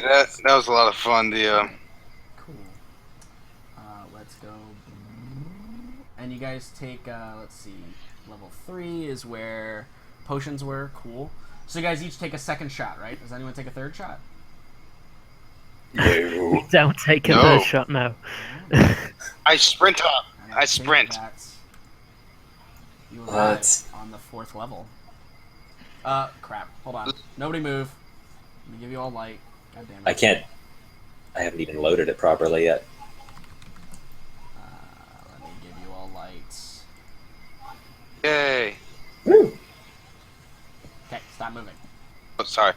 That was a lot of fun. Cool. Let's go. And you guys take, let's see, level 3 is where potions were. Cool. So you guys each take a second shot, right? Does anyone take a third shot? No. Don't take a third No. shot now. I sprint up. And I sprint. That's you arrive What? on the 4th level. Crap. Hold on. Nobody move. Let me give you all light. God damn it. I can't. I haven't even loaded it properly yet. Let me give you all lights. Yay. Woo! Okay, stop moving. Oh, sorry.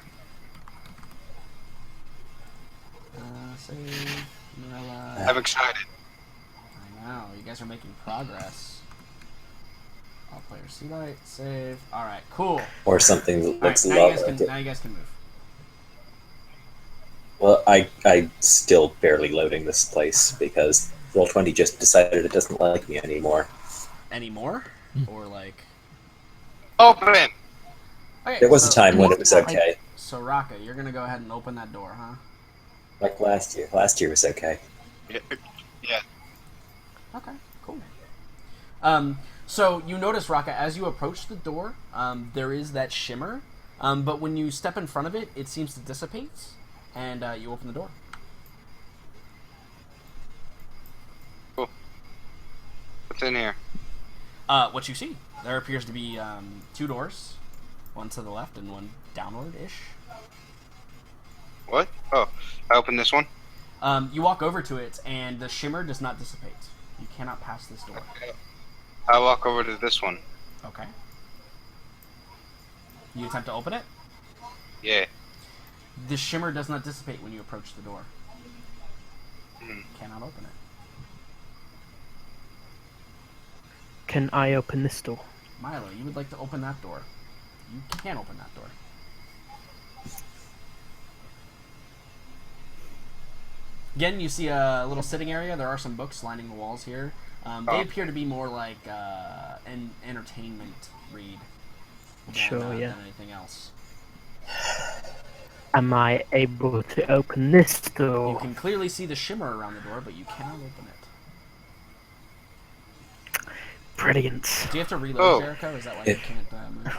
Save. Marilla. I'm excited. I know. You guys are making progress. All players see light. Save. Alright, cool. Or something that Alright, looks a lot like it. now you guys can move. Well, I'm still barely loading this place because Roll20 just decided it doesn't like me anymore. Any more? Or like... Open. Okay, There was a time when it was okay. So Raka, you're gonna go ahead and open that door, huh? Like last year. Last year was okay. Yeah. Okay, cool. So you notice, Raka, as you approach the door, there is that shimmer, but when you step in front of it, it seems to dissipate, and you open the door. Cool. What's in here? What you see, there appears to be 2 doors, one to the left and one downward-ish. What? Oh, I opened this one. You walk over to it, and the shimmer does not dissipate. You cannot pass this door. Okay. I walk over to this one. Okay. You attempt to open it? Yeah. The shimmer does not dissipate when you approach the door. Cannot open it. Can I open this door? Milo, you would like to open that door. You can open that door. Again, you see a little sitting area. There are some books lining the walls here. They appear to be more like an entertainment read than anything else. Am I able to open this door? You can clearly see the shimmer around the door, but you cannot open it. Brilliant. Do you have to reload, Jericho? Is that why you can't move?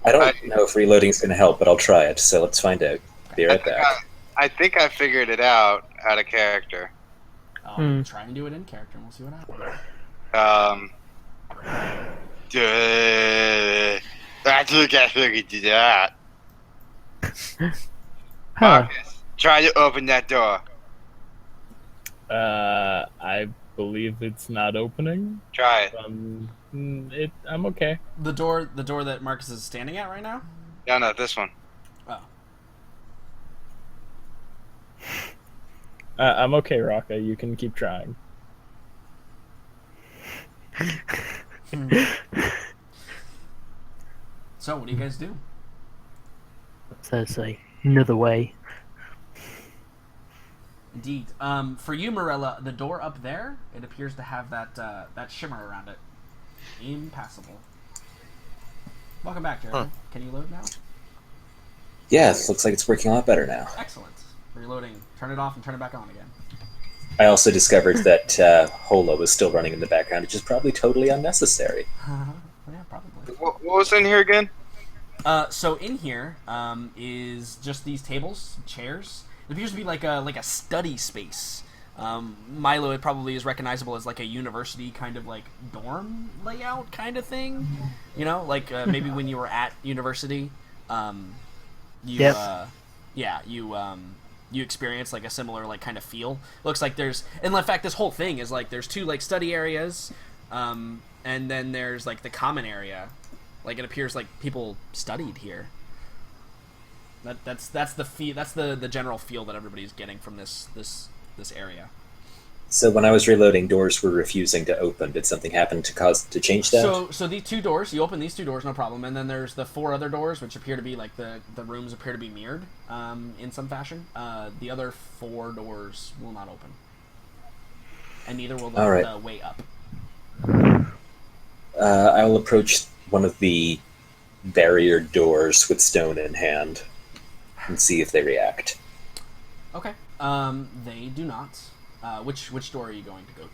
I don't know if reloading's going to help, but I'll try it, so let's find out. Be right back. I think I figured it out of character. Try and do it in character, and we'll see what happens. I think I figured it out. Huh. Marcus, try to open that door. I believe it's not opening. Try it. I'm okay. The door that Marcus is standing at right now? No, this one. Oh. I'm okay, Raka. You can keep trying. So, what do you guys do? There's another way. Indeed. For you, Morella, the door up there, it appears to have that shimmer around it. Impassable. Welcome back, Jeremy. Can you load now? Yeah, it looks like it's working a lot better now. Excellent. Reloading. Turn it off and turn it back on again. I also discovered that Hola was still running in the background, which is probably totally unnecessary. Yeah, probably. What was in here again? So in here is just these tables, chairs. It appears to be like a study space. Milo, it probably is recognizable as like a university kind of like dorm layout kind of thing. You know, like maybe when you were at university, you experience like a similar like kind of feel. Looks like there's, and in fact, this whole thing is like there's 2 like study areas, and then there's like the common area. Like it appears like people studied here. That's the feel. That's the general feel that everybody's getting from this area. So when I was reloading, doors were refusing to open. Did something happen to change that? So these 2 doors, you open these 2 doors, no problem, and then there's the 4 other doors, which appear to be like the rooms appear to be mirrored, in some fashion. The other 4 doors will not open, and neither will the way up. I will approach one of the barrier doors with stone in hand and see if they react. Okay. They do not. Which door are you going to go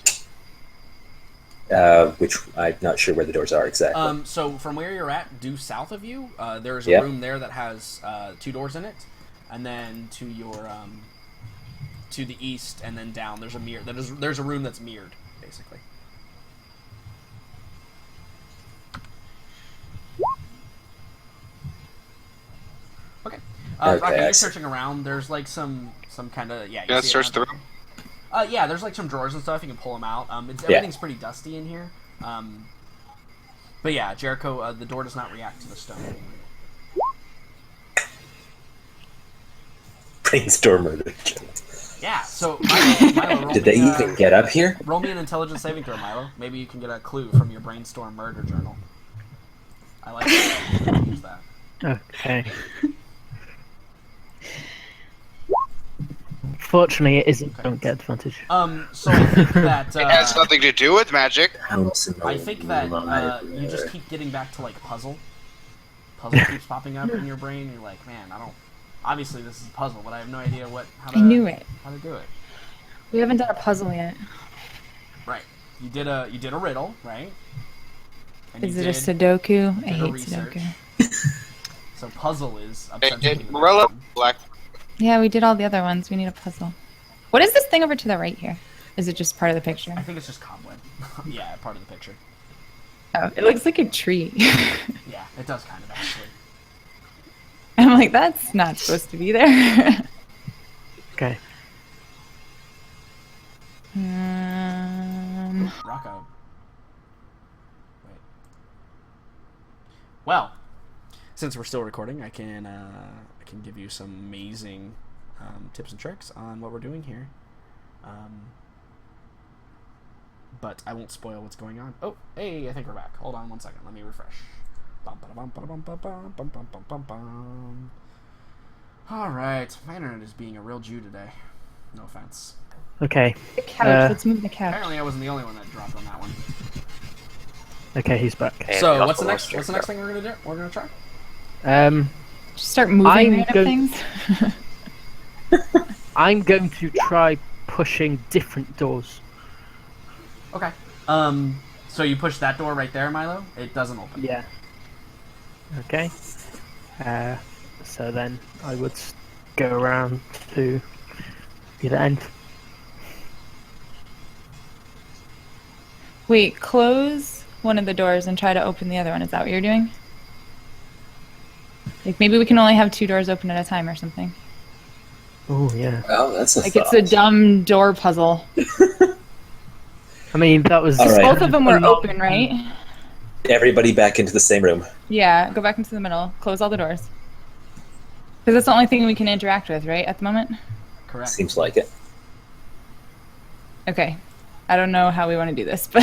to? Which I'm not sure where the doors are exactly. So from where you're at, due south of you, there's a Yep. room there that has 2 doors in it, and then to your to the east and then down, there's a mirror. There's a room that's mirrored, basically. Okay. Okay, Rocky, I you're see. searching around. There's like some kind of You gonna see it search the around- room? Yeah, there's like some drawers and stuff. You can pull them out. Everything's pretty dusty in here. But yeah, Jericho, the door does not react to the stone. Brainstorm murder. Yeah, so Milo roll Did they me, even get up here? roll me an intelligence saving throw, Milo. Maybe you can get a clue from your brainstorm murder journal. I like that. Use that. Okay. Fortunately, it isn't. Okay. Don't get advantage. So I think that It has nothing to do with magic. I think that you just keep getting back to like puzzle. Puzzle keeps popping up in your brain. You're like, man, I don't. Obviously, this is a puzzle, but I have no idea how to. I knew it. How to do it. We haven't done a puzzle yet. Right. You did a riddle, right? And Is you it a did Sudoku? I a hate research. Sudoku. So puzzle is Hey, ostensibly the Morello, next one. Black. Yeah, we did all the other ones. We need a puzzle. What is this thing over to the right here? Is it just part of the picture? I think it's just cobweb. Yeah, part of the picture. Oh, it looks like a tree. Yeah, it does kind of actually. I'm like, that's not supposed to be there. Okay. Rocco. Wait. Well, since we're still recording, I can give you some amazing tips and tricks on what we're doing here. But I won't spoil what's going on. Oh, hey, I think we're back. Hold on one second. Let me refresh. Alright, my internet is being a real Jew today. No offense. Okay. The couch. Let's move the couch. Apparently I wasn't the only one that dropped on that one. Okay, he's back. And So, we what's the also next lost thing we're gonna do? We're gonna try? Just start moving I'm random going- things. I'm going to try pushing different doors. Okay. So you push that door right there, Milo? It doesn't open. Yeah. Okay. So then I would go around to the other end. Wait, close one of the doors and try to open the other one. Is that what you're doing? Like maybe we can only have 2 doors open at a time or something. Oh yeah. Oh, that's a Like thought. it's a dumb door puzzle. I mean, that was. All right. Both of them were a long- open, right? Everybody back into the same room. Yeah, go back into the middle. Close all the doors. Because that's the only thing we can interact with, right, at the moment? Correct. Seems like it. Okay. I don't know how we want to do this, but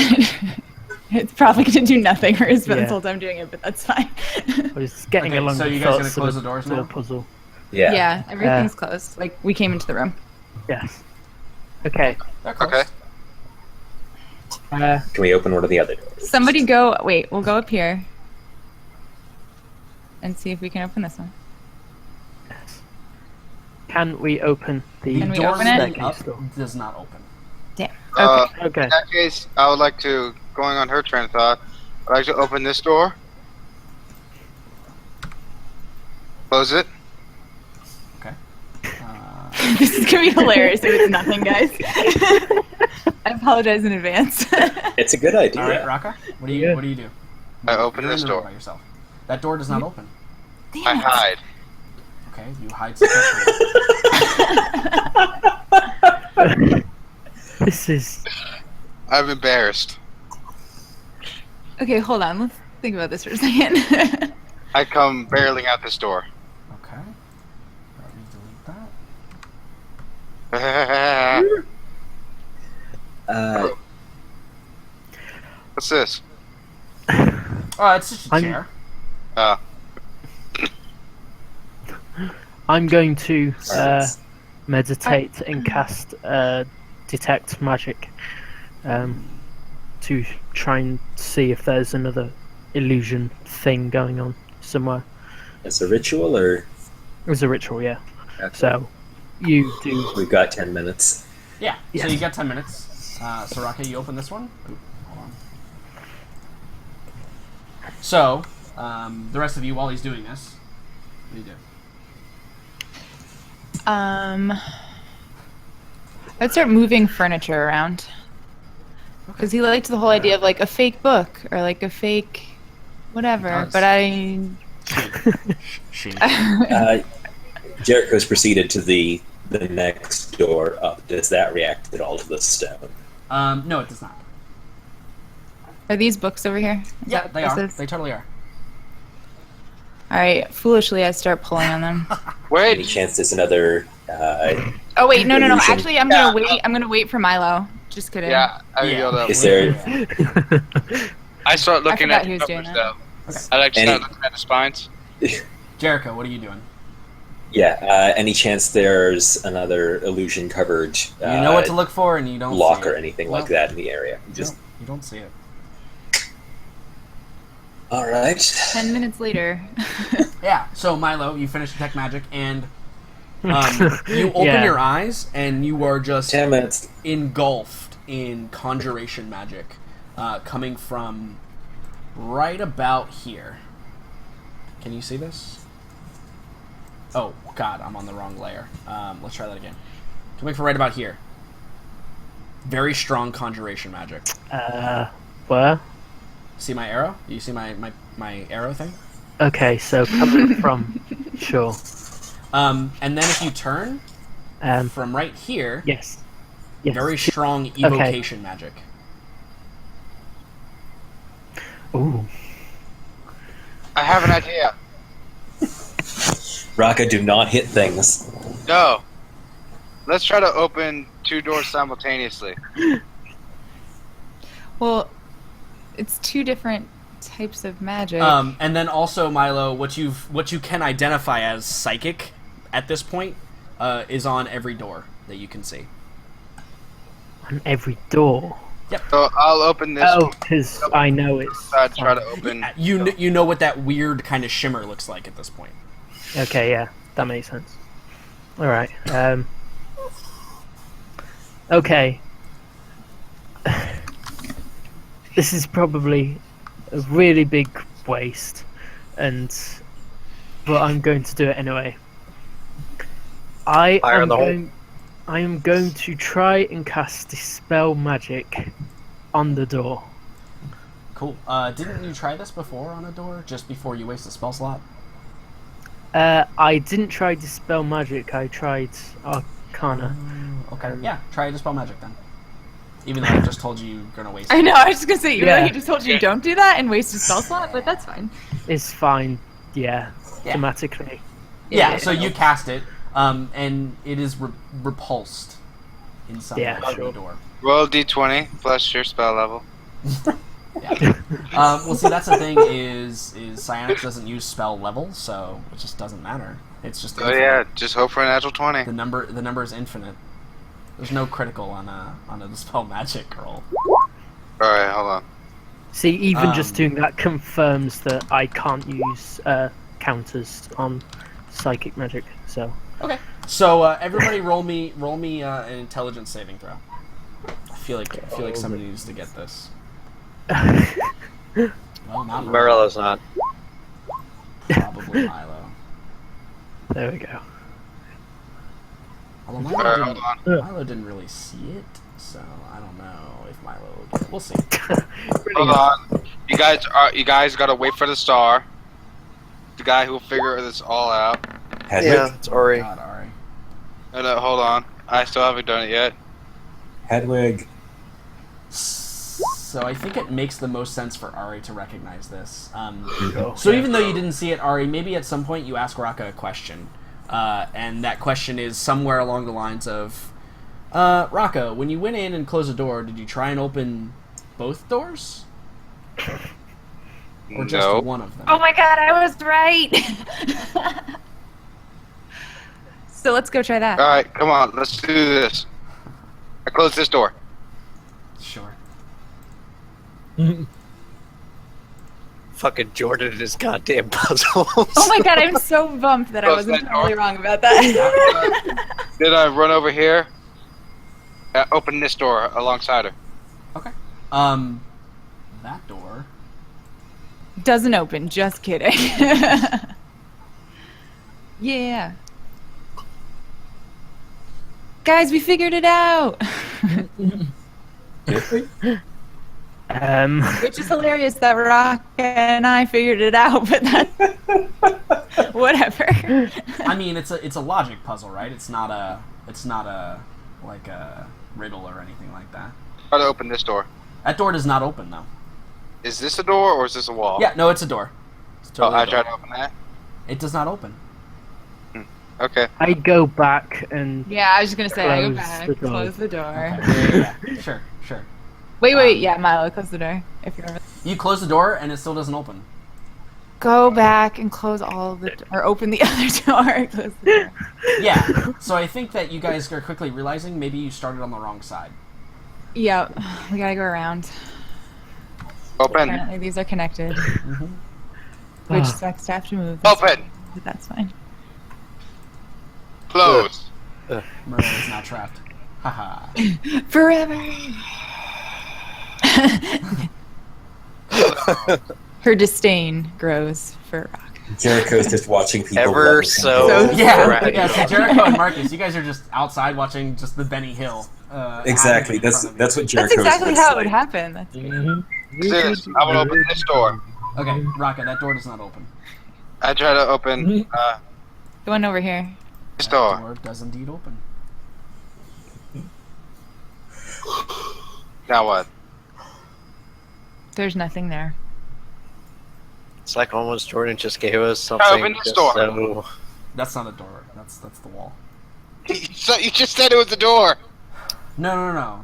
it's probably going to do nothing for us Yeah. this whole time doing it, but that's fine. I was getting Okay, along so the you guys gonna thoughts close of the doors door now? puzzle. Yeah. Yeah, everything's closed. Like, we came into the room. Yes. Okay. They're close. Okay. Can we open one of the other doors? Somebody go... Wait, we'll go up here. And see if we can open this one. Yes. Can we open the Can we Door open it? leading up staircase door? does not open. Damn. Uh, Okay. Okay. In that case, I would like to, going on her train of thought, I'd like to open this door. Close it. Okay. This is going to be hilarious if it's nothing, guys. I apologize in advance. It's a good idea. All right, Raka. What do you Yeah. do? I open You're in this the room door. by yourself. That door does not open. I hide. Okay, you hide successfully. This is. I'm embarrassed. Okay, hold on. Let's think about this for a second. I come barreling out this door. Okay. Let me delete that. What's this? Oh, it's just a I'm- chair. Oh, I'm going to Alright. meditate and cast detect magic to try and see if there's another illusion thing going on somewhere. It's a ritual, or It was a ritual, yeah. Okay. So you do. We've got 10 minutes. Yeah. Yes. So you got 10 minutes. Soraka, you open this one. Ooh, hold on. So, the rest of you, while he's doing this, what do you do? I'd start moving furniture around. Because he liked the whole idea of like a fake book or like a fake whatever. He does. But I. She. Jericho's proceeded to the next door up. Does that react at all to the stone? No, it does not. Are these books over here? Is Yeah, that they what are. this is? They totally are. Alright, foolishly I start pulling on them. Any Wait, chance there's another... Oh wait, no. Illusion. Actually, I'm gonna wait. I'm gonna wait for Milo. Just kidding. yeah, I Yeah. yelled out. Is there... I start looking forgot at he was the doing numbers, that. though. Okay. I like to Any- start looking at the spines. Jericho, what are you doing? Yeah, any chance there's another illusion-covered You know what to look for, and you don't lock see or it. anything Well, like that in the area? you don't see it. All right. 10 minutes later. Yeah. So Milo, you finish detect magic, and you open Yeah. your eyes, and you are just 10 minutes. engulfed in conjuration magic, coming from right about here. Can you see this? Oh God, I'm on the wrong layer. Let's try that again. Coming from right about here. Very strong conjuration magic. Where? See my arrow? Do you see my arrow thing? Okay, so coming from. Sure. And then if you turn from right here, Yes. Yes. very strong evocation magic. Ooh. I have an idea. Raka, do not hit things. No. Let's try to open 2 doors simultaneously. Well, it's 2 different types of magic. And then also, Milo, what you can identify as psychic at this point is on every door that you can see. On every door. So I'll open this. Oh, because I know it's. Try to open. You know what that weird kind of shimmer looks like at this point. Okay, yeah, that makes sense. Alright, okay. This is probably a really big waste, but I'm going to do it anyway. I am going to try and cast Dispel Magic on the door. Cool. Didn't you try this before on a door, just before you waste a spell slot? I didn't try Dispel Magic, I tried Arcana. Okay. Yeah, try Dispel Magic then. Even though I just told you you're gonna waste I it. know, I was just gonna say, even though Yeah. he just told you don't do that and waste a spell slot, but that's fine. It's fine, yeah, Yeah. thematically. Yeah, so you cast it, and it is repulsed in some Yeah, way from sure. the door. Roll d20 plus your spell level. Yeah. Well, see, that's the thing is Psionics doesn't use spell level, so it just doesn't matter. It's just Oh infinite. yeah, just hope for a natural 20. The number is infinite. There's no critical on a Dispel Magic roll. Alright, hold on. See, even just Um, doing that confirms that I can't use counters on psychic magic. So Okay. So everybody, roll me an intelligence saving throw. I feel like somebody needs to get this. Well, not Marilla's not. probably Milo. there we go. Although Alright, hold on. Milo didn't really see it, so I don't know if Milo will get it. We'll see. Hold on. You guys gotta wait for the star. The guy who will figure this all out. Hedwig? Yeah, it's Ori. God, Ari. No, hold on. I still haven't done it yet. Hedwig. So I think it makes the most sense for Ari to recognize this. Sure. So even though you didn't see it, Ari, maybe at some point you ask Raka a question. And that question is somewhere along the lines of, Raka, when you went in and closed the door, did you try and open both doors? Or just No. one of them? Oh my god, I was right! So let's go try that. Alright, come on, let's do this. I close this door. Sure. Fucking Jordan and his goddamn puzzles. Oh my god, I'm so bummed that I Close wasn't that totally door. wrong about that. Then I run over here. Open this door alongside her. Okay. That door. Doesn't open. Just kidding. Yeah. Guys, we figured it out. Which is hilarious that Rock and I figured it out, but that's whatever. I mean, it's a logic puzzle, right? It's not a like a riddle or anything like that. Try to open this door. That door does not open though. Is this a door or is this a wall? Yeah, no, it's a door. It's totally I a door. tried to open that. It does not open. Okay. I go back and Yeah, I was just gonna say, I go Close back, the door. close the door. Okay. Yeah. Sure. Wait, yeah, Milo, close the door. If you're You close the door and it still doesn't open. go back and close all the or open the other door. Close the door. Yeah. So I think that you guys are quickly realizing maybe you started on the wrong side. Yeah, we gotta go around. Open. Apparently, these are connected, Mm-hmm. which Ah. sucks to have to move. Open. But that's fine. Close. Merle is now trapped. Haha. Forever. Her disdain grows for Rock. Jericho's just watching people. Ever run so- So- Yeah. Right. Yeah. So Jericho and Marcus, you guys are just outside watching just the Benny Hill. Exactly. happening in That's front of you. that's what That's Jericho. exactly how it would happen. That's This. I'm gonna open this door. Okay, Raka, that door does not open. I try to open the one over here. this That door. door does indeed open. Now what? There's nothing there. It's like almost Jordan just gave us something. open this just door. So That's not a door. That's the wall. So you just said it was the door. No.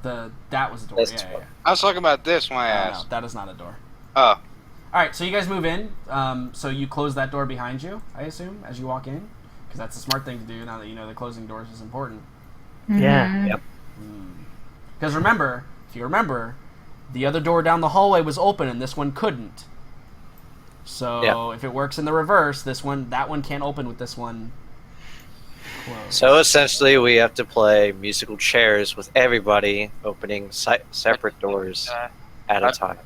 That was a door. That's Yeah. I was talking about this when I No, asked. that is not a door. Oh. All right, so you guys move in. So you close that door behind you, I assume, as you walk in, because that's a smart thing to do. Now that you know the closing doors is important. yeah. Mhm. Yep. Because remember, if you remember, the other door down the hallway was open and this one couldn't. So if it works in the reverse, that one can't open with this one closed. So essentially, we have to play musical chairs with everybody opening separate doors at a time.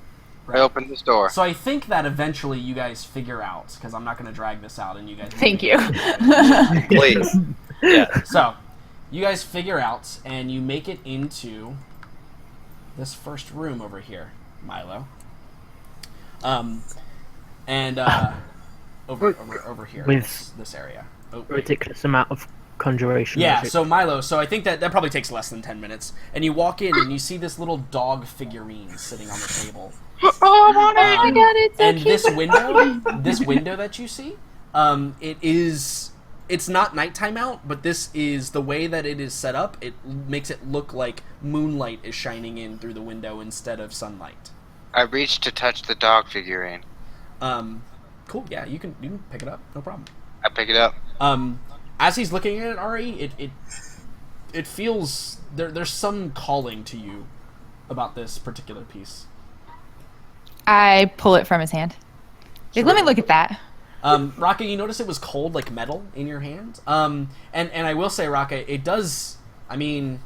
I opened this door. So I think that eventually you guys figure out, because I'm not going to drag this out, and you guys. Thank you. Please. Yeah. So, you guys figure out, and you make it into this first room over here, Milo. And over here, With this area. Oh, Ridiculous amount of conjuration. yeah, magic. so Milo, I think that probably takes less than 10 minutes. And you walk in and you see this little dog figurine sitting on the table. Oh my god, it's so And cute. this window that you see, it's not nighttime out, but this is the way that it is set up. It makes it look like moonlight is shining in through the window instead of sunlight. I reached to touch the dog figurine. Cool. Yeah, you can pick it up. No problem. I pick it up. As he's looking at it, Ari, it feels there's some calling to you about this particular piece. I pull it from his hand. Like, let me look at that. Raka, you notice it was cold like metal in your hand. And I will say, Raka, it does. I mean,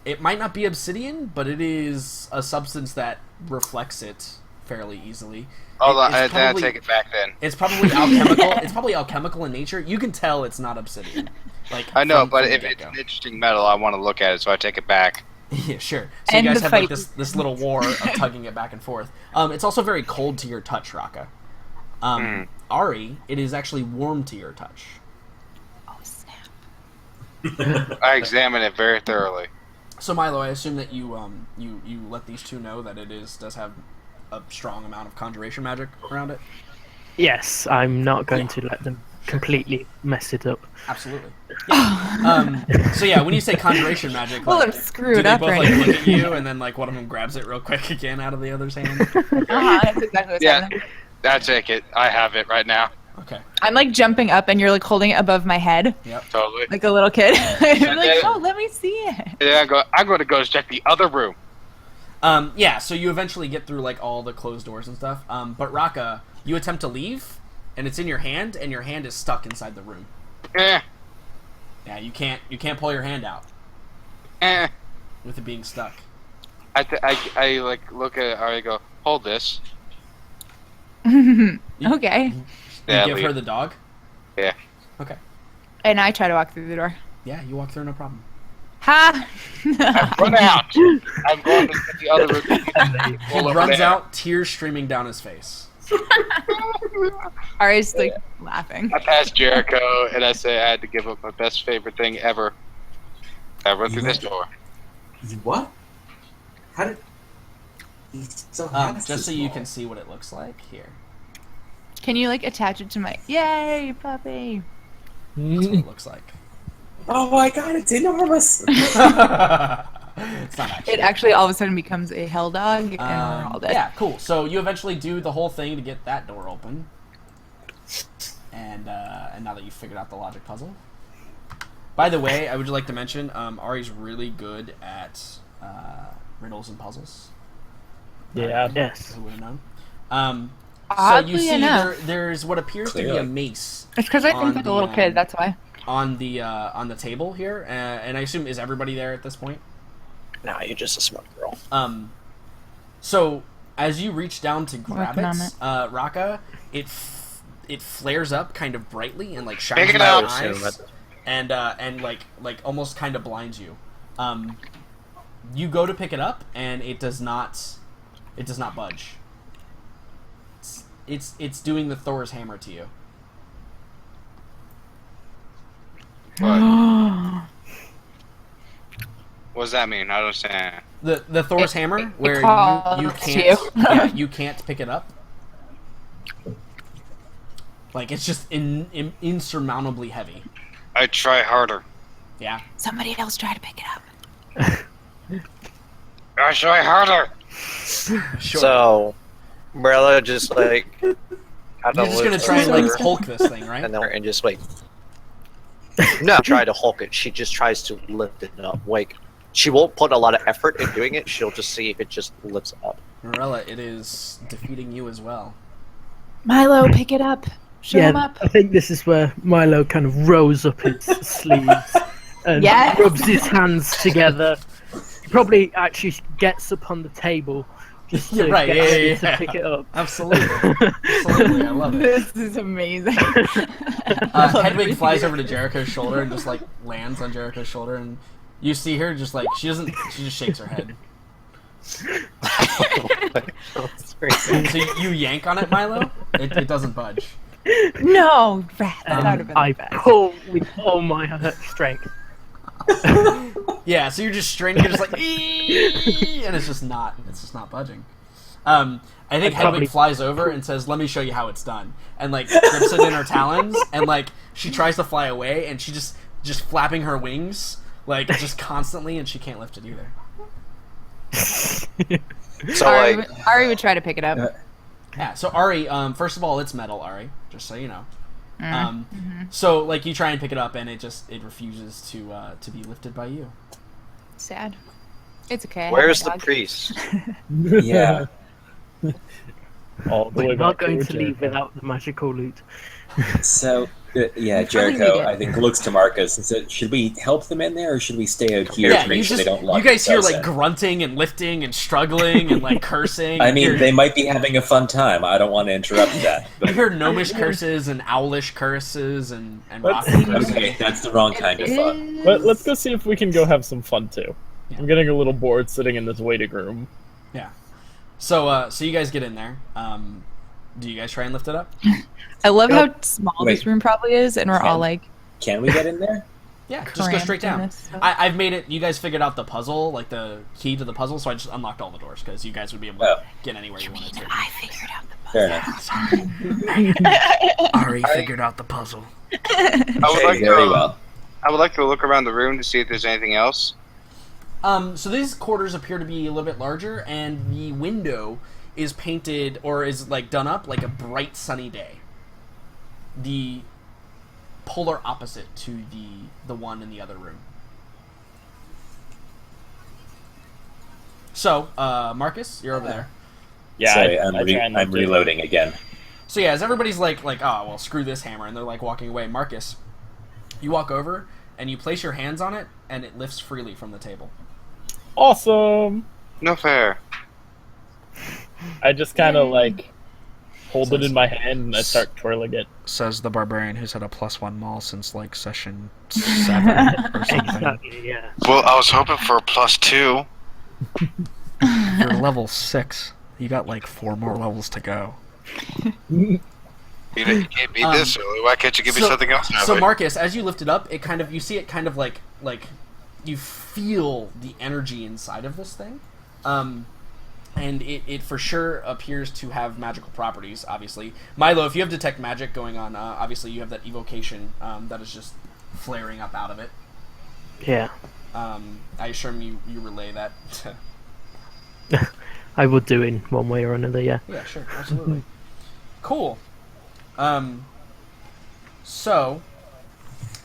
it might not be obsidian, but it is a substance that reflects it fairly easily. Hold on, It's then I probably- take it back then. It's probably alchemical. It's probably alchemical in nature. You can tell it's not obsidian. Like I know, from but the if it's get-go. an interesting metal, I want to look at it, so I take it back. Yeah, sure. So End you guys the have like fight. this little war of tugging it back and forth. It's also very cold to your touch, Raka. Ari, it is actually warm to your touch. Oh, snap. I examine it very thoroughly. So Milo, I assume that you let these two know that does have a strong amount of conjuration magic around it. Yes, I'm not going to let them completely mess it up. Absolutely. Yeah. So yeah, when you say conjuration magic, Well, like, I'm do screwed they up both right like now. look at you and then like one of them grabs it real quick again out of the other's hand? That's exactly what's Yeah, happening. I take it. I have it right now. Okay. I'm like jumping up and you're like holding it above my head Yep. Totally. like a little kid. You're like, then- oh, let me see it. Yeah, I'm going to go check the other room. Yeah, so you eventually get through like all the closed doors and stuff. But Raka, you attempt to leave, and it's in your hand, and your hand is stuck inside the room. Yeah. Yeah, you can't pull your hand out Eh. with it being stuck. I like look at Ari and go, hold this. Okay. You Yeah, give her leave. the dog? Yeah. Okay. And I try to walk through the door. Yeah, you walk through, no problem. Ha! I've run out. I'm going to the other room. He runs out, tears streaming down his face. Ari's like laughing. I passed Jericho, and I say I had to give up my best favorite thing ever. I run through this door. What? How did? He still has Just this so you ball. can see what it looks like here. Can you like attach it to my? Yay, puppy! That's what it looks like. Oh my god, it's enormous! It's not actually. It actually all of a sudden becomes a hell dog, and we're all dead. Yeah, cool. So you eventually do the whole thing to get that door open, and now that you've figured out the logic puzzle. By the way, I would like to mention Ari's really good at riddles and puzzles. Yeah. Yes. Who would have known? So you Oddly see enough. there's what appears to be a Clearly. mace It's because I on think like a little the, kid. That's why. on the table here, and I assume is everybody there at this point? Nah, you're just a smart girl. So as you reach down to grab Working it, on Raka, it flares up kind of brightly and like shines Pick in it your up. eyes, and like almost kind of blinds you. You go to pick it up, and it does not budge. It's doing the Thor's hammer to you. What does that mean? I don't understand. The Thor's hammer, where you calls can't you. yeah, you can't pick it up. Like it's just insurmountably heavy. I try harder. Yeah. Somebody else try to pick it up. I try harder. Sure. So, Umbrella just like. You're just gonna try and like Hulk this thing, right? and just wait. No, try to Hulk it. She just tries to lift it up. Like, she won't put a lot of effort in doing it. She'll just see if it just lifts up. Morella, it is defeating you as well. Milo, pick it up. Show him Yeah, up. I think this is where Milo kind of rolls up his sleeves and Yes. rubs his hands together. He probably actually gets up on the table just to Right, get yeah, ready yeah, to yeah. pick it up. Absolutely. Absolutely, I love it. This is amazing. Hedwig flies over to Jericho's shoulder and just like lands on Jericho's shoulder, and you see her just like she just shakes her head. That's very sad. So you yank on it, Milo. It doesn't budge. No, rat. That would have been I bad. pull with all my strength. Yeah, so you're just straining, you're just like, "Ee!" and it's just not budging. I think I'd probably- Hedwig flies over and says, "Let me show you how it's done," and like grips it in her talons, and like she tries to fly away, and she just flapping her wings like just constantly, and she can't lift it either. So, like, Ari would try to pick it up. Yeah. So Ari, first of all, it's metal, Ari, just so you know. So like you try and pick it up, and it refuses to be lifted by you. Sad. It's okay. I have where's a the dog. priest? Yeah. All the way We're not back going to to leave Jericho. without the magical loot. So, yeah, Probably need Jericho, it. I think, looks to Marcus and said, should we help them in there, or should we stay out here Yeah, to make you sure just they don't lock you guys hear themselves like in? grunting and lifting and struggling and like cursing. I You mean, hear- they might be having a fun time. I don't want to interrupt that. You But hear gnomish curses and owlish curses and Let's- rocky curses. okay, that's the wrong kind of fun. Let's go see if we can go have some fun too. Yeah. I'm getting a little bored sitting in this waiting room. Yeah. So you guys get in there. Do you guys try and lift it up? I love Nope. how small Wait. this room probably is, and we're all like Can we get in there? Yeah, just go cramped straight in down. this stuff. I've made it. You guys figured out the puzzle, like the key to the puzzle, so I just unlocked all the doors because you guys would be able to Oh. get anywhere you wanted to. I figured out the Fair enough. Ari figured out the puzzle. I would Okay, like very to. well. I would like to look around the room to see if there's anything else. So these quarters appear to be a little bit larger, and the window is painted or is like done up like a bright sunny day. The polar opposite to the one in the other room. So, Marcus, you're over there. Yeah, Sorry, I I'm try and I'm look at- reloading again. So yeah, as everybody's like, oh well, screw this hammer, and they're like walking away. Marcus, you walk over, and you place your hands on it, and it lifts freely from the table. Awesome. No fair. I just kind of like hold it in my hand and I start twirling it. Says the barbarian who's had a +1 maul since like session 7 or something. Exactly, yeah. Well, I was hoping for a +2. You're level 6. You got like 4 more levels to go. You can't beat this, so why can't you give me something else now? So Marcus, as you lift it up, you see it kind of like you feel the energy inside of this thing. And it for sure appears to have magical properties, obviously. Milo, if you have detect magic going on, obviously you have that evocation that is just flaring up out of it. Yeah. I assume you relay that. I would do in one way or another, yeah. Yeah, sure, absolutely. Cool. So,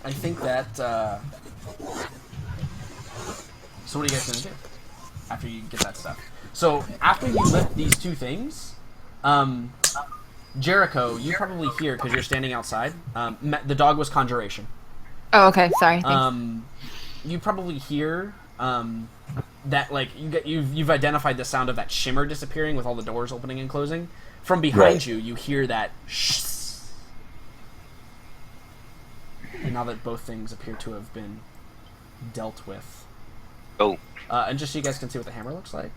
I think that, so what are you guys gonna do after you get that stuff? So, after you lift these two things, Jericho, you probably hear, because you're standing outside, the dog was conjuration. Oh, okay. Sorry. Thanks. You probably hear, that, like, you've identified the sound of that shimmer disappearing with all the doors opening and closing. From behind you hear that shh. And now that both things appear to have been dealt with. Oh. And just so you guys can see what the hammer looks like.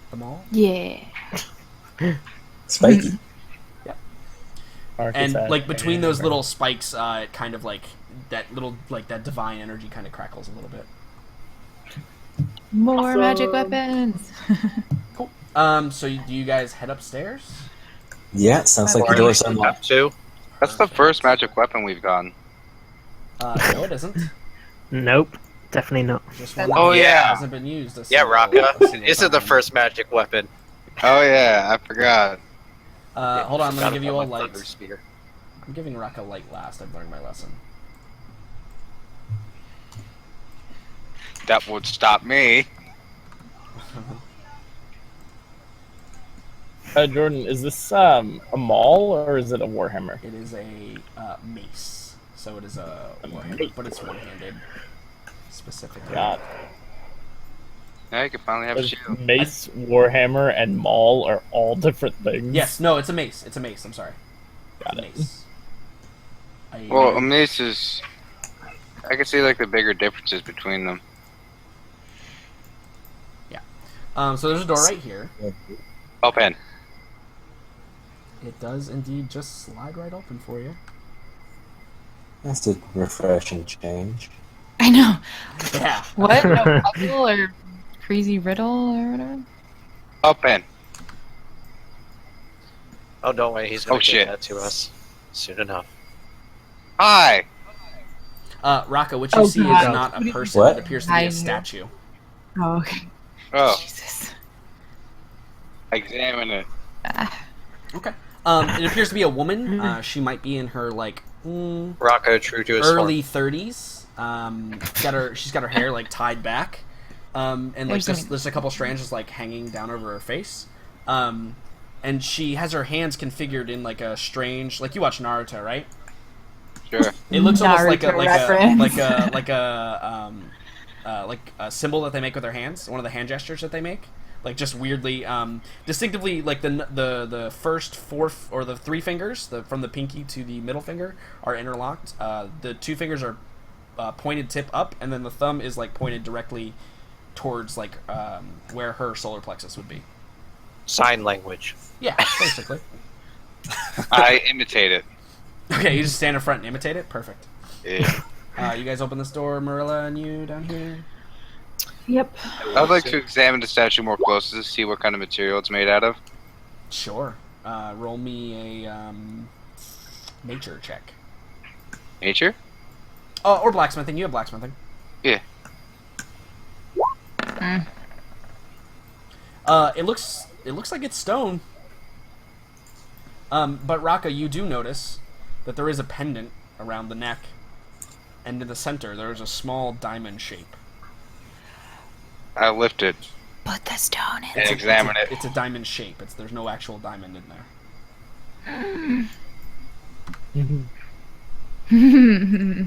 The maul. Yeah. Spiky. And like between those little spikes, it kind of like that little that divine energy kind of crackles a little bit. More magic weapons. Cool. So do you guys head upstairs? Yeah, sounds like the door's unlocked. Too. That's the first magic weapon we've gotten. No, it isn't. Nope, definitely not. Just one Oh, that yeah. hasn't been used. Yeah, Raka. This is the first magic weapon. Oh yeah, I forgot. Hold on, let me give you all Thunder light. Spear. I'm giving Raka light last. I've learned my lesson. That would stop me. Jordan, is this a maul or is it a warhammer? It is a mace, so it is a warhammer, but it's one-handed specifically. God. Now you can finally have a shield. Mace, warhammer, and maul are all different things. Yes, no, it's a mace. It's a mace. I'm sorry. Got it. Mace. Well, a mace is. I can see like the bigger differences between them. So there's a door right here. Open. It does indeed just slide right open for you. That's a refreshing change. I know. Yeah. What? No puzzle or crazy riddle or whatever? Open. Oh, don't worry. He's gonna Oh, get shit. that to us soon enough. Hi. Raka, what you Oh, see is God. not a person. What? It appears to be a Hi. statue. Oh, okay. Oh, Jesus. examine it. Okay. It appears to be a woman. She might be in her like Raka, true to his early form. 30s. She's got her hair like tied back, and like there's a couple strands just like hanging down over her face. And she has her hands configured in like a strange, like you watch Naruto, right? Sure. It looks almost like Naruto reference. like a symbol that they make with their hands. One of the hand gestures that they make, like just weirdly, distinctively, like the first four or the three fingers, from the pinky to the middle finger, are interlocked. The two fingers are pointed tip up, and then the thumb is like pointed directly towards like where her solar plexus would be. Sign language. Yeah, basically. I imitate it. Okay, you just stand in front and imitate it. Perfect. Yeah. You guys open this door, Marilla, and you down here. Yep. I'd like to examine the statue more closely to see what kind of material it's made out of. Sure. Roll me a nature check. Nature? Or blacksmithing. You have blacksmithing. Yeah. It looks like it's stone. But Raka, you do notice that there is a pendant around the neck, and in the center there is a small diamond shape. I lift it Put the stone in. and examine it. It's a diamond shape. There's no actual diamond in there. Hmm.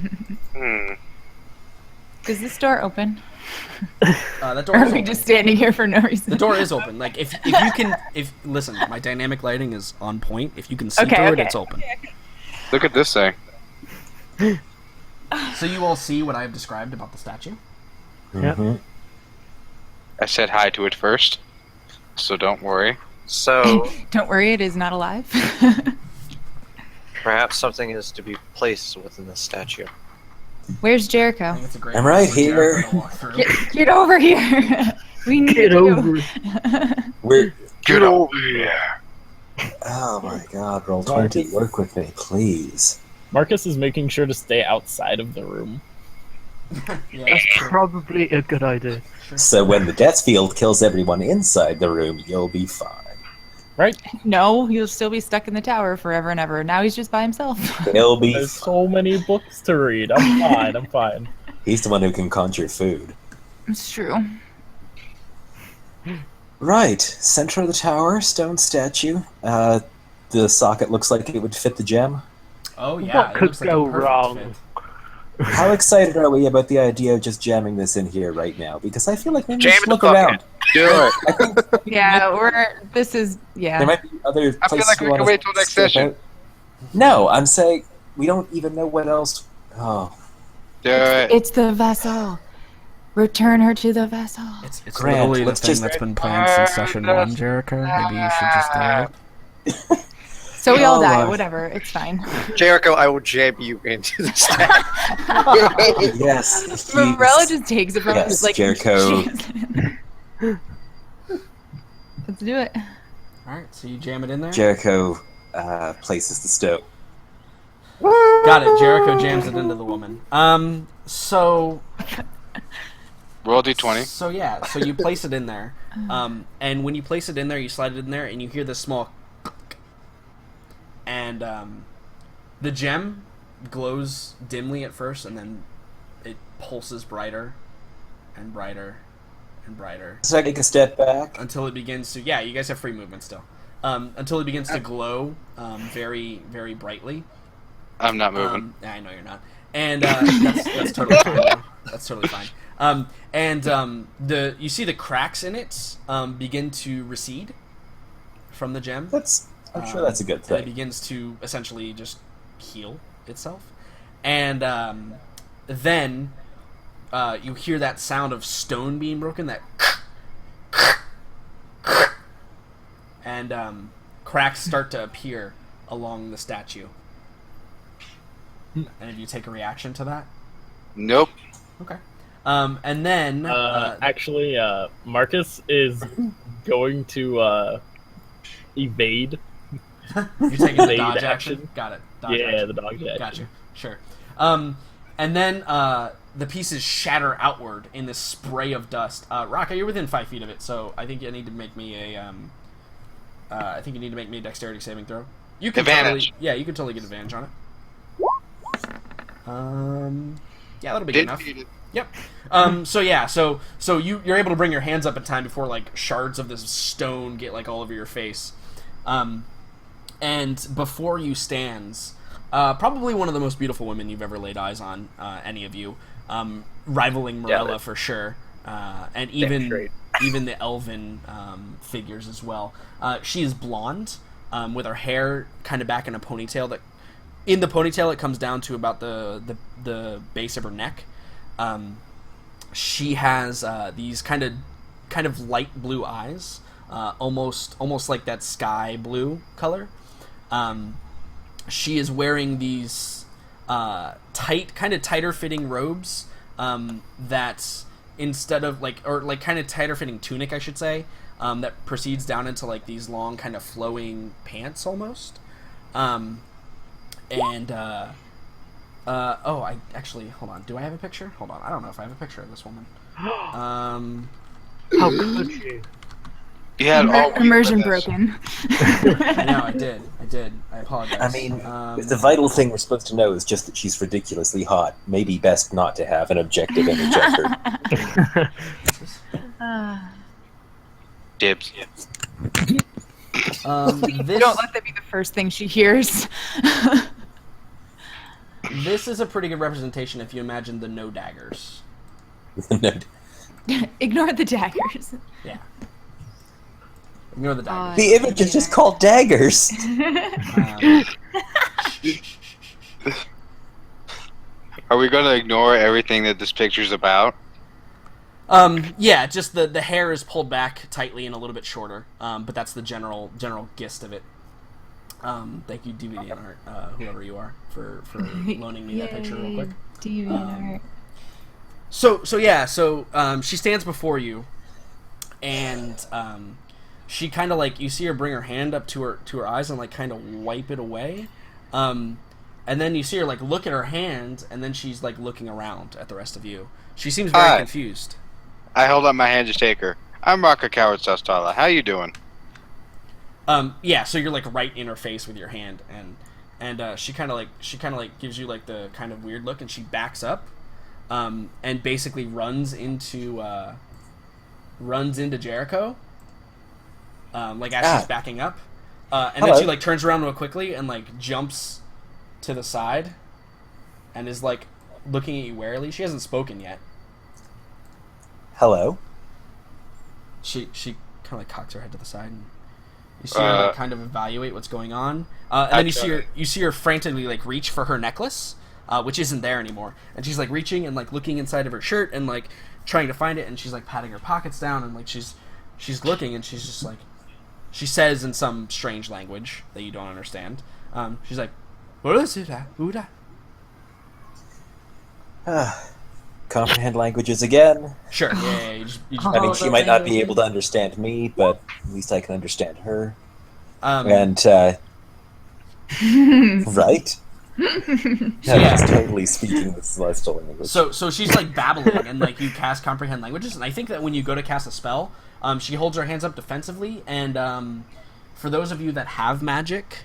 Is this door open? That door Or is are we open. just standing here for no reason? The door is open. Like if you can listen, my dynamic lighting is on point. If you can see Okay, through it, okay. it's open. Look at this thing. So you all see what I have described about the statue. Yep. Mhm. I said hi to it first, so don't worry. So Don't worry, it is not alive. perhaps something is to be placed within the statue. Where's I Jericho? think it's a great I'm right for Jericho here. to walk through. Get over here. We need Get you. over it. We're. Get over here. Oh my God, Roll20, work with me, please. Marcus is making sure to stay outside of the room. Yeah, That's sure. probably a good idea. So when the death field kills everyone inside the room, you'll be fine. Right? No, he'll still be stuck in the tower forever and ever. Now he's just by himself. He'll be There's fine. so many books to read. I'm fine. I'm fine. He's the one who can conjure food. It's true. Right, center of the tower, stone statue. The socket looks like it would fit the gem. Oh yeah, What it could looks like go a perfect wrong? fit. How excited are we about the idea of just jamming this in here right now? Because I feel like maybe we Jam should it look the fuck around. Do it. I think Yeah, there there might be other I feel places like we want can to wait till next step session. out. No, I'm saying we don't even know what else. Oh, Do it. It's the vessel. Return her to the vessel. It's Grant, literally the let's thing just- that's been planned since session 1, Jericho. Maybe you should just do it. So we all Oh, die. Lord. Whatever. It's fine. Jericho, I will jam you into the statue. yes. please. Morella just takes it from Yes, us like Jericho. Let's do it. All right, so you jam it in there. Jericho places the stone. Got it. Jericho jams it into the woman. So Roll D20. So yeah, so you place it in there, and when you place it in there, you slide it in there, and you hear this small, and the gem glows dimly at first, and then it pulses brighter, and brighter, and brighter, So I take a step back. until it begins to. Yeah, you guys have free movement still. Until it begins to glow, very, very brightly. I'm not moving. I know you're not, and that's totally fine. Though. That's totally fine. You see the cracks in it begin to recede from the gem. I'm sure that's a good And it thing. begins to essentially just heal itself, and then you hear that sound of stone being broken. That and cracks start to appear along the statue. And if you take a reaction to that, Nope. okay. And then Actually, Marcus is going to evade. you're taking the evade dodge action. action. Got it. Dodge Yeah, action. the dog action. Gotcha. Sure. And then the pieces shatter outward in this spray of dust. Raka, you're within 5 feet of it, so I think you need to make me a. I think you need to make me a dexterity saving throw. You can Advantage. Totally, yeah, you can totally get advantage on it. Yeah, that'll be good enough. Didn't Yep. So you're able to bring your hands up in time before like shards of this stone get like all over your face. And before you stands probably one of the most beautiful women you've ever laid eyes on, any of you, rivaling Morella for sure, and even the elven figures as well. She is blonde, with her hair kind of back in a ponytail. That in the ponytail it comes down to about the base of her neck. She has these kind of light blue eyes, almost like that sky blue color. She is wearing these tighter fitting robes that instead of kind of tighter fitting tunic, I should say, that proceeds down into like these long kind of flowing pants almost. I actually, hold on. Do I have a picture? Hold on. I don't know if I have a picture of this woman. How could you? You had all week Immersion with us. broken. I know, I did. I apologize. I mean, the vital thing we're supposed to know is just that she's ridiculously hot. Maybe best not to have an objective image of her. Dibs. this, Don't let that be the first thing she hears. This is a pretty good representation if you imagine the no daggers. No. Ignore the daggers. Yeah. Ignore the daggers. The image is just called daggers. Are we gonna ignore everything that this picture's about? Yeah, just the hair is pulled back tightly and a little bit shorter. But that's the general gist of it. Thank you, DeviantArt, whoever you are, for loaning me that picture real quick. DeviantArt. So she stands before you, and she kind of like, you see her bring her hand up to her eyes and like kind of wipe it away, and then you see her like look at her hand, and then she's like looking around at the rest of you. She seems very Hi. confused. I hold up my hand to shake her. I'm Rocker Coward Sastala. How you doing? Yeah, so you're like right in her face with your hand, and she kind of like gives you like the kind of weird look, and she backs up, and basically runs into Jericho, like as she's backing up, and then she like turns around real quickly and like jumps to the side, and is like looking at you warily. She hasn't spoken yet. Hello. She kind of like cocks her head to the side, and you see her like, kind of evaluate what's going on, and then you see her frantically like reach for her necklace, which isn't there anymore, and she's like reaching and like looking inside of her shirt and like trying to find it, and she's like patting her pockets down, and like she's looking, and she's just like, she says in some strange language that you don't understand. She's like, "What is it? Uda?" Comprehend languages again. Sure. Yeah. You just I mean, she might not be able to understand me, but at least I can understand her. And, right? Yeah, she's totally speaking the celestial language. So she's like babbling, and like you cast comprehend languages, and I think that when you go to cast a spell, she holds her hands up defensively, and for those of you that have magic,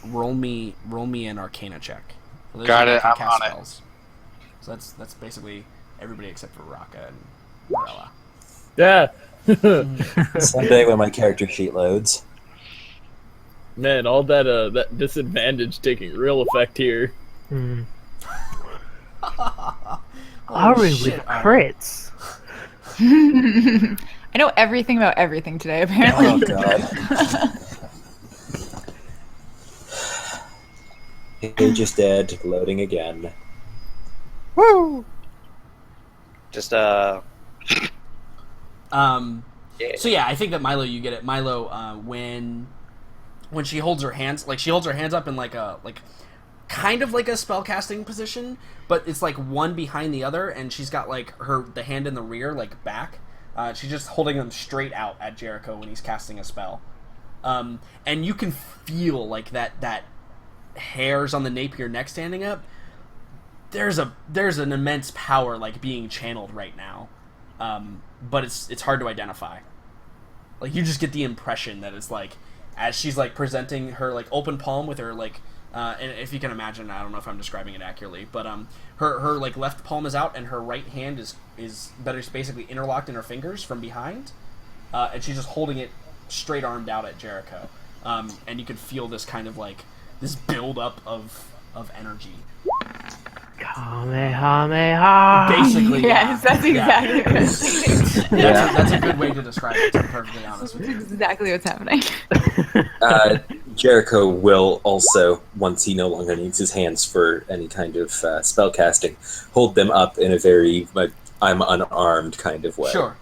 roll me an Arcana check. For those Got of you it. that can I'm on cast it. spells. So that's basically everybody except for Raka and Morella. Yeah. Someday when my character sheet loads. Man, all that disadvantage taking real effect here. Ari shit, with crits. I know everything about everything today, apparently. Oh god. Page is dead, loading again. Woo! Just So yeah, I think that Milo, you get it. Milo, when she holds her hands, like she holds her hands up in like a kind of like a spell casting position, but it's like one behind the other, and she's got like the hand in the rear, like back. She's just holding them straight out at Jericho when he's casting a spell, and you can feel like that hairs on the nape of your neck standing up. There's an immense power like being channeled right now, but it's hard to identify. Like you just get the impression that it's like as she's like presenting her like open palm with her like, and if you can imagine, I don't know if I'm describing it accurately, but her like left palm is out and her right hand is basically interlocked in her fingers from behind, and she's just holding it straight armed out at Jericho, and you can feel this kind of like this build up of energy. Kamehameha. Basically, Yes, that's exactly what I'm thinking. That's a good way to describe it, to be perfectly honest with That's you. exactly what's happening. Jericho will also, once he no longer needs his hands for any kind of spell casting, hold them up in a very I'm unarmed kind of way. Sure.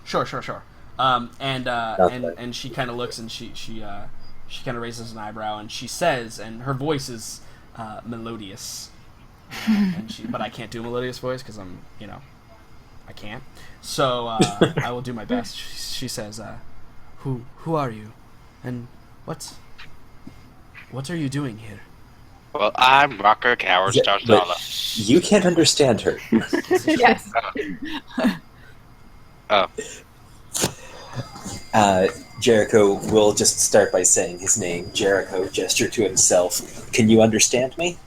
And she kind of looks, and she kind of raises an eyebrow, and she says, and her voice is melodious. But I can't do a melodious voice because I can't. So I will do my best. She says, "Who are you, and what are you doing here?" Well, I'm Rocker Coward But Sastala. you can't understand her. Yes. Oh. Jericho will just start by saying his name. Jericho gesture to himself. Can you understand me?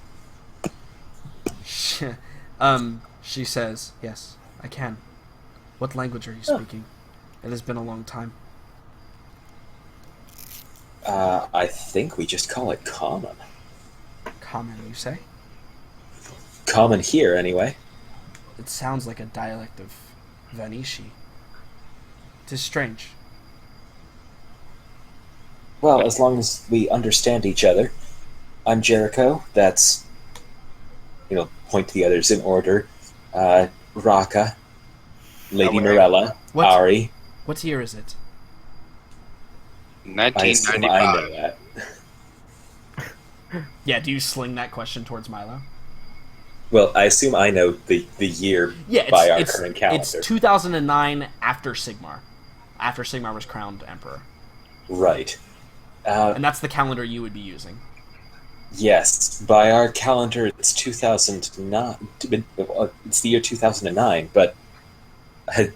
She says, "Yes, I can. What language are you speaking? It has been a long time." I think we just call it common. Common, you say? common here, anyway. It sounds like a dialect of Vanishi. It is strange. Well, as long as we understand each other. I'm Jericho. That's, point to the others in order. Raka, Lady Morella, What? Ari. What year is it? I assume I 1995. know that. Yeah, do you sling that question towards Milo? Well, I assume I know the year by our current calendar. It's 2009 after Sigmar. After Sigmar was crowned emperor. Right. And that's the calendar you would be using. Yes, by our calendar, it's 2009. It's the year 2009, but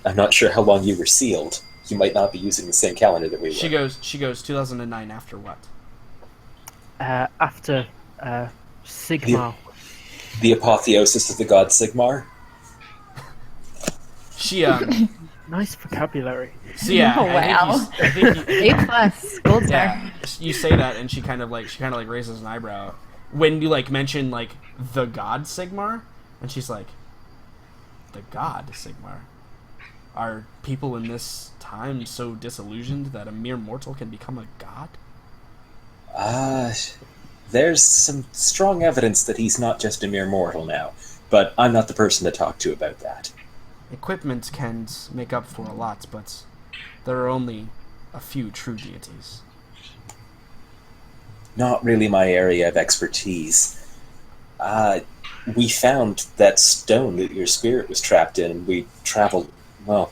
I'm not sure how long you were sealed. You might not be using the same calendar that we were. She goes 2009 after what? After Sigmar. The apotheosis of the god Sigmar? She Nice vocabulary. So yeah, Oh, wow. I think you, A+, gold star. yeah, you say that, and she kind of like raises an eyebrow when you like mention like the god Sigmar, and she's like, the god Sigmar. Are people in this time so disillusioned that a mere mortal can become a god? There's some strong evidence that he's not just a mere mortal now, but I'm not the person to talk to about that. Equipment can make up for a lot, but there are only a few true deities. Not really my area of expertise. We found that stone that your spirit was trapped in, and we traveled, well,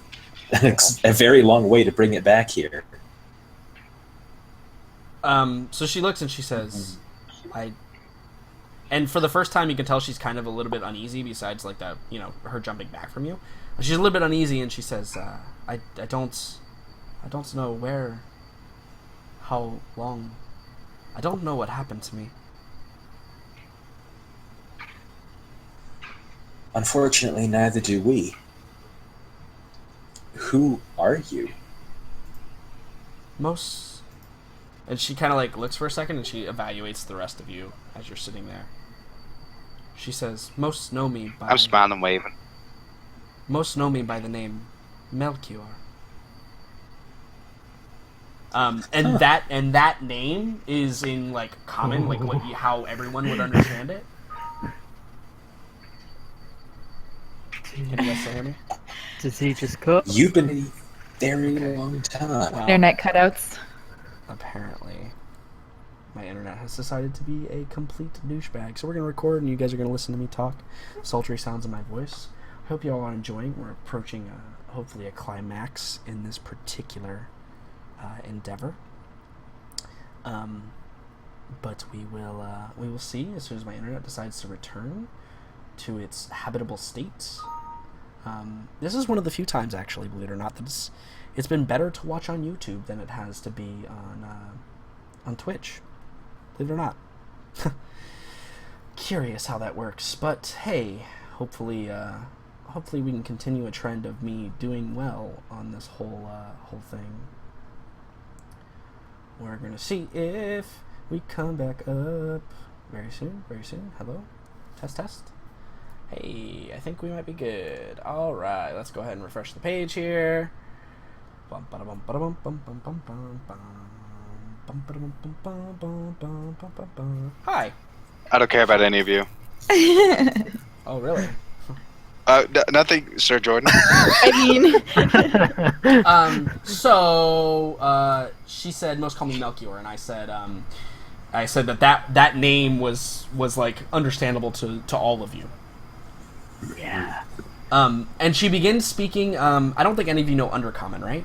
a very long way to bring it back here. So she looks and she says, and for the first time you can tell she's kind of a little bit uneasy, besides like that, her jumping back from you. She's a little bit uneasy, and she says, I don't know how long, I don't know what happened to me. Unfortunately, neither do we. Who are you? And she kind of like looks for a second, and she evaluates the rest of you as you're sitting there. She says, most know me by... I'm smiling, waving. Most know me by the name Melchior. And that name is in like common, like how everyone would understand it. Can you guys still hear me? Does he just cut? You've been a very long time. Wow. Internet cutouts. Apparently, my internet has decided to be a complete douchebag. So we're gonna record, and you guys are gonna listen to me talk sultry sounds of my voice. I hope you all are enjoying. We're approaching hopefully a climax in this particular endeavor. But we will see as soon as my internet decides to return to its habitable state. This is one of the few times, actually, believe it or not, that it's been better to watch on YouTube than it has to be on Twitch. Believe it or not. Curious how that works, but hey, hopefully we can continue a trend of me doing well on this whole thing. We're gonna see if we come back up very soon. Very soon. Hello, test. Hey, I think we might be good. All right, let's go ahead and refresh the page here. Hi. I don't care about any of you. Oh, really? Nothing, Sir Jordan. I mean, So she said, "Most call me Melchior," and I said that name was like understandable to all of you. Yeah. And she begins speaking. I don't think any of you know Undercommon, right?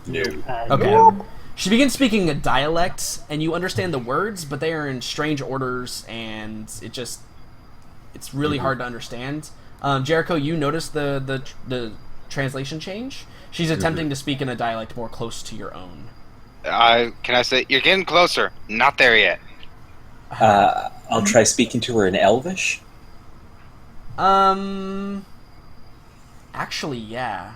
No. Okay. No. She begins speaking a dialect, and you understand the words, but they are in strange orders, and it's really hard to understand. Jericho, you notice the translation change? She's attempting to speak in a dialect more close to your own. Can I say, you're getting closer. Not there yet. I'll try speaking to her in Elvish. Actually, yeah.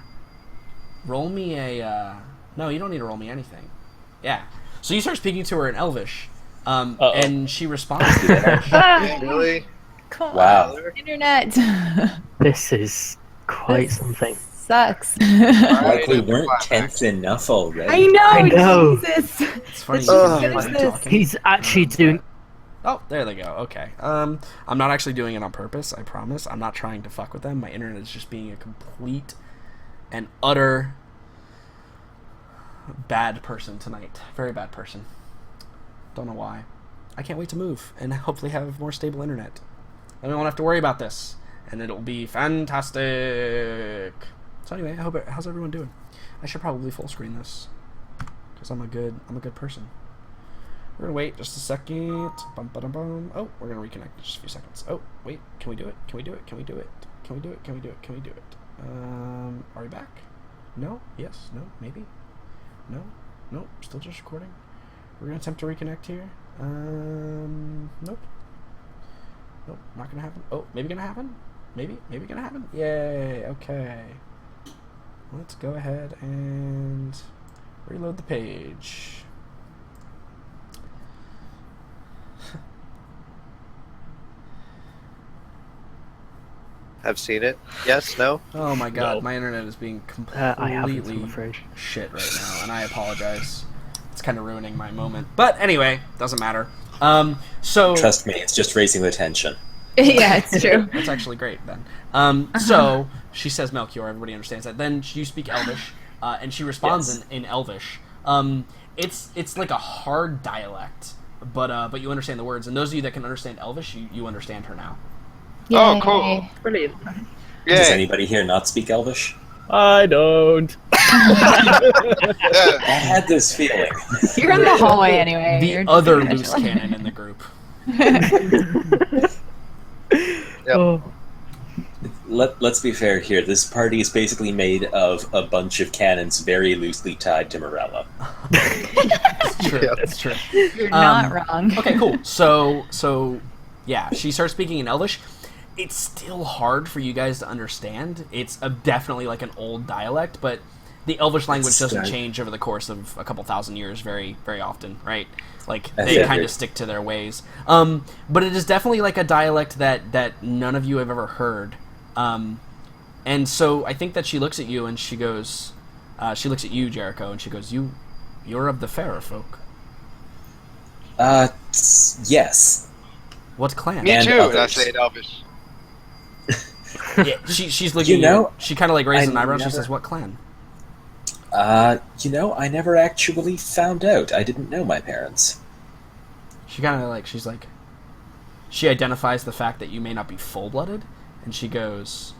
Roll me a, no, you don't need to roll me anything. Yeah. So you start speaking to her in Elvish, and she responds to it. Really? Come Wow. on, internet. This is quite This something. Sucks. Like we Right, weren't flashback. tense enough already. I know, I know. Jesus. It's funny Let's you just can hear finish me this. talking. He's actually doing. Oh, there they go. Okay. I'm not actually doing it on purpose, I promise. I'm not trying to fuck with them. My internet is just being a complete and utter bad person tonight. Very bad person. Don't know why. I can't wait to move and hopefully have more stable internet. Then we won't have to worry about this. And it'll be fantastic. So anyway, how's everyone doing? I should probably full screen this. Because I'm a good person. We're gonna wait just a second. Bum, ba-dum, bum. Oh, we're gonna reconnect in just a few seconds. Oh, wait, can we do it? Can we do it? Can we do it? Can we do it? Can we do it? Can we do it? Are we back? No? Yes? No? Maybe? No? Nope. Still just recording. We're gonna attempt to reconnect here. Nope. Nope. Not gonna happen. Oh, maybe gonna happen? Maybe? Maybe gonna happen? Yay! Okay. Let's go ahead and reload the page. Have seen it? Yes? No? Oh my god, No. my internet is being I haven't, I'm completely afraid. shit right now, and I apologize. It's kind of ruining my moment. But anyway, doesn't matter. So Trust me, it's just raising the tension. Yeah, it's true. that's actually great then. So she says Melchior, everybody understands that. Then you speak Elvish, and she responds Yes. in Elvish. It's like a hard dialect, but you understand the words. And those of you that can understand Elvish, you understand her now. Oh, Yay. cool. Brilliant. Does Yay. anybody here not speak Elvish? I don't. I Yeah. had this feeling. You're in the hallway anyway. The You're just other gonna loose chill. cannon in the group. Yep. Oh, Let's be fair here. This party is basically made of a bunch of cannons very loosely tied to Morella. It's true. Yep. It's true. You're not wrong. Okay, cool. So yeah, she starts speaking in Elvish. It's still hard for you guys to understand. It's definitely like an old dialect, but the Elvish language doesn't change over the course of a couple thousand years very, very often, right? Like, I they agree. kind of stick to their ways. But it is definitely like a dialect that none of you have ever heard. And so I think that she looks at you and she goes, she looks at you, Jericho, and she goes, you're of the fairer folk. Yes. What clan? Me And too. And I others. say it Elvish. Yeah, she's looking You at know, you. She kind of like raises an I eyebrow. She never- says, "What clan?" I never actually found out. I didn't know my parents. She kind of like she identifies the fact that you may not be full-blooded, and she goes,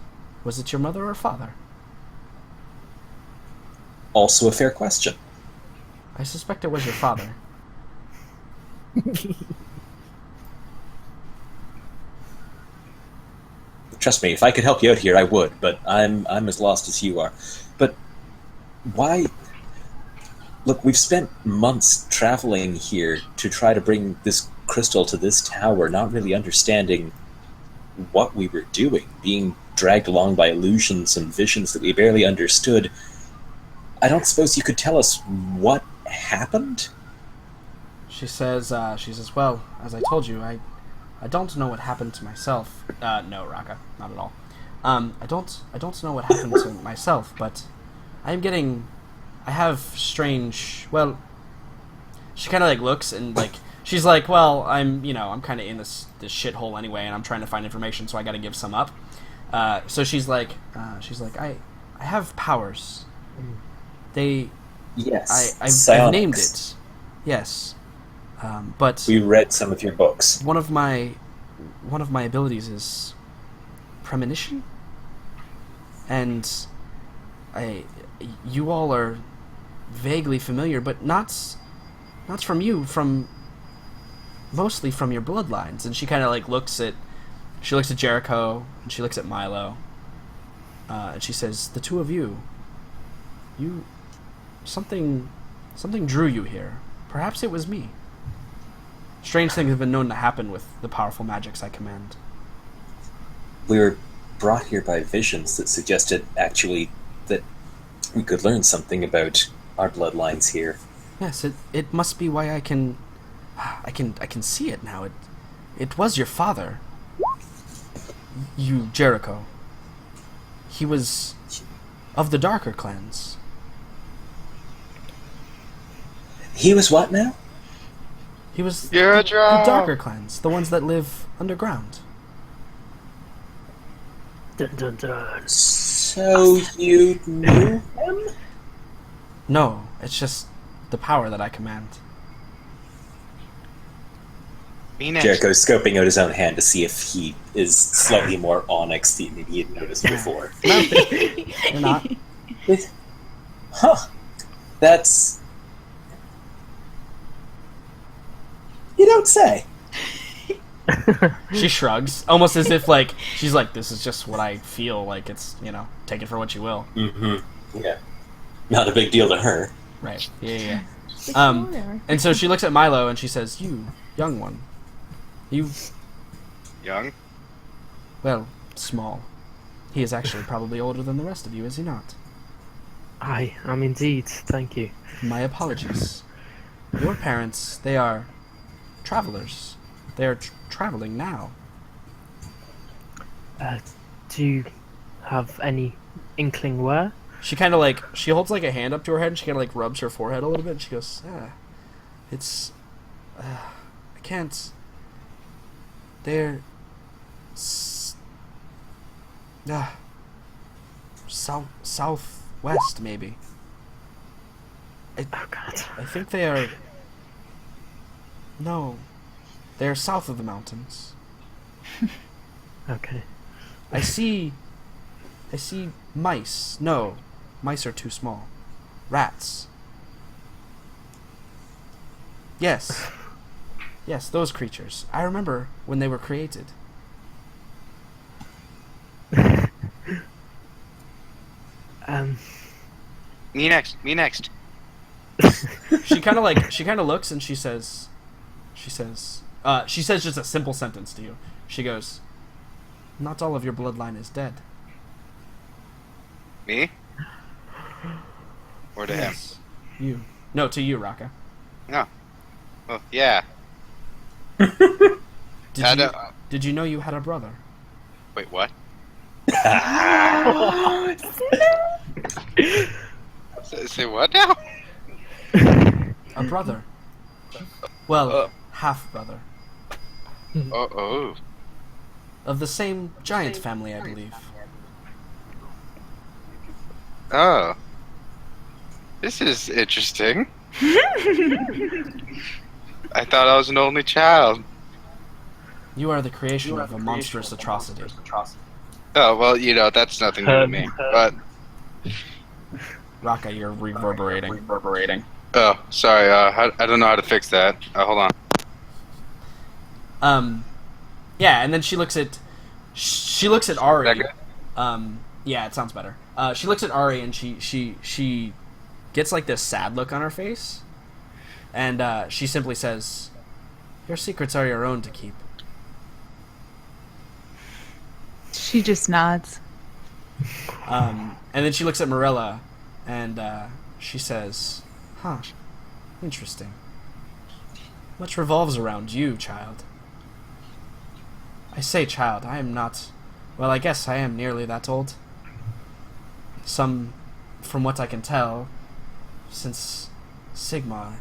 "Was it your mother or father?" Also a fair question. I suspect it was your father. Trust me, if I could help you out here, I would. But I'm as lost as you are. But why? Look, we've spent months traveling here to try to bring this crystal to this tower, not really understanding what we were doing, being dragged along by illusions and visions that we barely understood. I don't suppose you could tell us what happened? She says, "Well, as I told you, I don't know what happened to myself. No, Raka, not at all. I don't know what happened to myself, but I have strange. Well, she kind of like looks and like she's like, well, I'm kind of in this shithole anyway, and I'm trying to find information, so I got to give some up. So she's like, I have powers. Yes. I've named psionics. it. Yes. But We read some of your books. one of my abilities is premonition, and you all are vaguely familiar, but not from you, mostly from your bloodlines. And she kind of like looks at Jericho, and she looks at Milo, and she says, "The two of you, something drew you here. Perhaps it was me. Strange things have been known to happen with the powerful magics I command." We were brought here by visions that suggested, actually, that we could learn something about our bloodlines here. Yes, it must be why I can see it now. It was your father. you, Jericho. He was of the darker clans. He was what now? He was You're a the draw. darker clans, the ones that live underground. Dun dun dun. So you knew him? No, it's just the power that I command. Me next. Jericho's scoping out his own hand to see if he is slightly more onyx than he had noticed before. You're not. Huh. That's... You don't say. She shrugs, almost as if like she's like, "This is just what I feel. Like it's take it for what you will." Mm-hmm. Yeah. Not a big deal to her. Right? Yeah. And so she looks at Milo and she says, "You, young one, you, Young? well, small. He is actually probably older than the rest of you, is he not? I am indeed. Thank you. My apologies. Your parents, they are travelers. They are traveling now. Do you have any inkling where? She kind of like, she holds like a hand up to her head and she kind of like rubs her forehead a little bit and she goes, it's, I can't, they're, southwest maybe. Oh God. I think they are, no, they're south of the mountains. Okay. I see mice. No, mice are too small. Rats. Yes. Yes, those creatures. I remember when they were created. Me next. Me next. She kind of looks and she says just a simple sentence to you. She goes, "Not all of your bloodline is dead." Me? Or to him? Yes. You. No, to you, Raka. No. Well, yeah. Did you know you had a brother? Wait, what? Say what now? A brother. Well, half brother. Oh. Of the same giant family, I believe. Oh. This is interesting. I thought I was an only child. You are the creation of a monstrous atrocity. Oh, well, that's nothing new to me. But, Raka, you're reverberating. oh, sorry, I don't know how to fix that. Hold on. Yeah, and then she looks at Ari. That good? Yeah, it sounds better. She looks at Ari and she gets like this sad look on her face, and she simply says, "Your secrets are your own to keep." She just nods. And then she looks at Marilla, and she says, "Huh, interesting. Much revolves around you, child." I say child, I am not... Well, I guess I am nearly that old. From what I can tell, since Sigmar,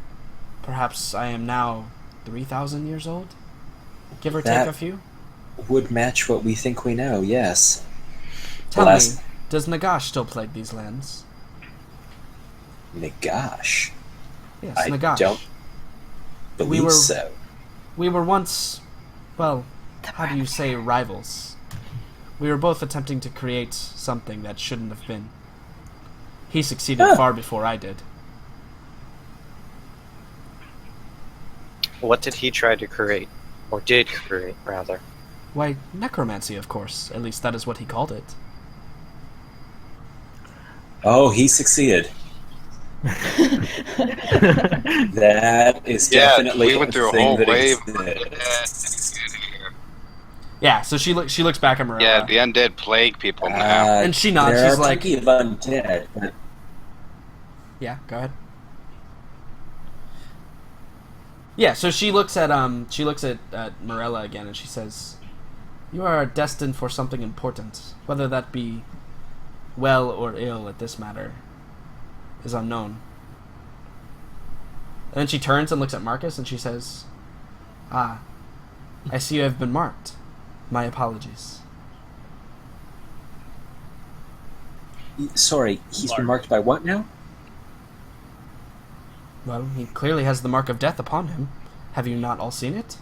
perhaps I am now 3,000 years old? Give or take a few? Would match what we think we know, yes. Tell me, does Nagash still plague these lands? Nagash? Yes, I Nagash. don't believe so. We were once, well, how do you say rivals? We were both attempting to create something that shouldn't have been. He succeeded far before I did. What did he try to create? Or did create, rather? Why, necromancy, of course. At least that is what he called it. Oh, he succeeded. That is definitely we went through a thing whole that wave. exists. Yeah, so she looks back at Marilla. Yeah, the undead plague people now. And she nods, There she's are like- plenty of undead, but Yeah, go ahead. Yeah, so she looks at Marilla again and she says, You are destined for something important. Whether that be well or ill at this matter is unknown. And then she turns and looks at Marcus and she says, "Ah, I see you have been marked. My apologies." Sorry, he's been marked by what now? Well, he clearly has the mark of death upon him. Have you not all seen it?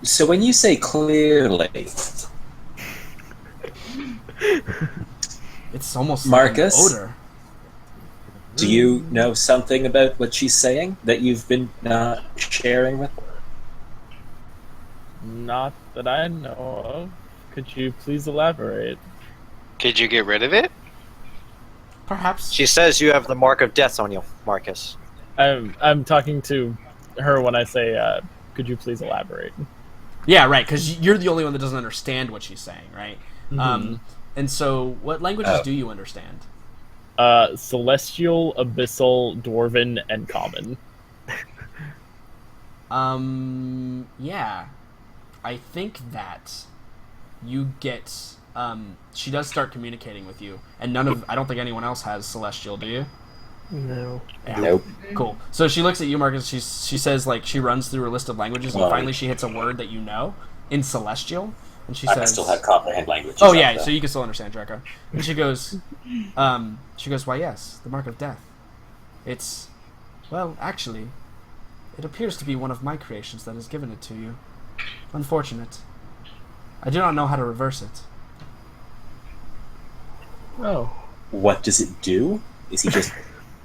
So when you say clearly, It's almost Marcus? like an odor. do you know something about what she's saying that you've been not sharing with? Not that I know of. Could you please elaborate? Could you get rid of it? Perhaps. She says you have the mark of death on you, Marcus. I'm talking to her when I say, could you please elaborate? Yeah, right, because you're the only one that doesn't understand what she's saying, right? Mhm. And so, what languages do you understand? Celestial, Abyssal, Dwarven, and Common. Yeah. I think that you get, she does start communicating with you, and I don't think anyone else has Celestial, do you? No. Yeah. Nope. Cool. So she looks at you, Marcus, she says, like, she runs through a list of languages, and Well, finally she hits a word that you know, in Celestial, and she I says... still have comprehend languages. Oh up, yeah, though. so you can still understand Draco. And she goes, why yes, the mark of death. It's, well, actually, it appears to be one of my creations that has given it to you. Unfortunate. I do not know how to reverse it. Oh. What does it do? Is he just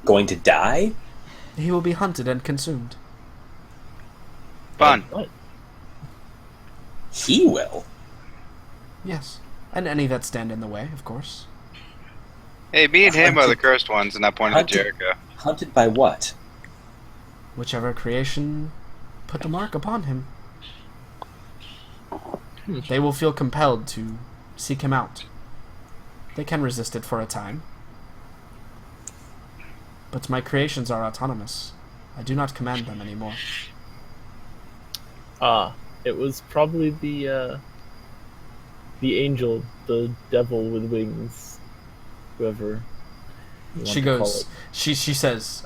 going to die? He will be hunted and consumed. Fun. What? He will. Yes. And any that stand in the way, of course. Hey, me and him are the Hunted- cursed ones, and I pointed to hunted- Jericho. Hunted by what? Whichever creation put the mark upon him. They will feel compelled to seek him out. They can resist it for a time. But my creations are autonomous. I do not command them anymore. Ah, it was probably the angel, the devil with wings, whoever. you want She to call goes, it. she says,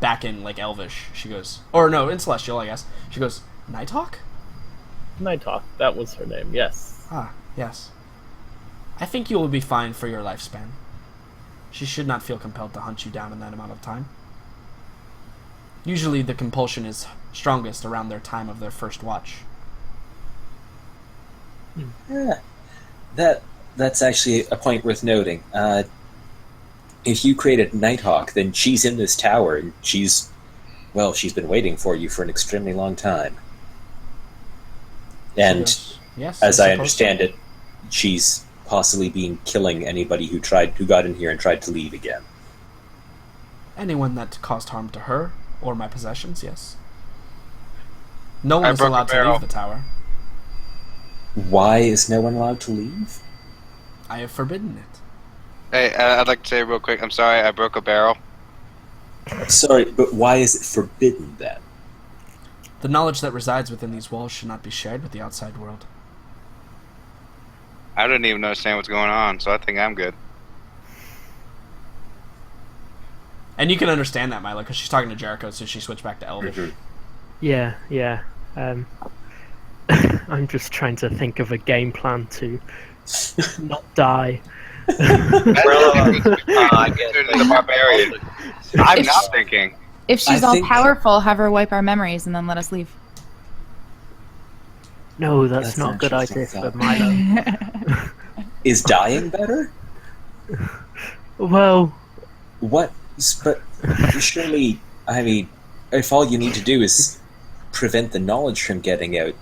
back in, like, Elvish, she goes, or no, in Celestial, I guess. She goes, Nighthawk? Nighthawk, that was her name, yes. Ah, yes. I think you will be fine for your lifespan. She should not feel compelled to hunt you down in that amount of time. Usually the compulsion is strongest around their time of their first watch. Yeah. That's actually a point worth noting. If you created Nighthawk, then she's in this tower, and she's been waiting for you for an extremely long time. She And goes, yes, as I suppose understand so." it, she's possibly been killing anybody who got in here and tried to leave again. Anyone that caused harm to her or my possessions, yes. No one I is broke a allowed to barrel. leave the tower. Why is no one allowed to leave? I have forbidden it. Hey, I'd like to say real quick, I'm sorry, I broke a barrel. Sorry, but why is it forbidden then? The knowledge that resides within these walls should not be shared with the outside world. I didn't even understand what's going on, so I think I'm good. And you can understand that, Milo, because she's talking to Jericho, so she switched back to Elvish. Mhm. Yeah. I'm just trying to think of a game plan to not die. I get The barbarian. I'm If not she- thinking. If she's I all think- powerful, have her wipe our memories and then let us leave. No, that's That's not a an good idea interesting for thought. Milo. Is dying better? Well, What? But surely, I mean, if all you need to do is prevent the knowledge from getting out,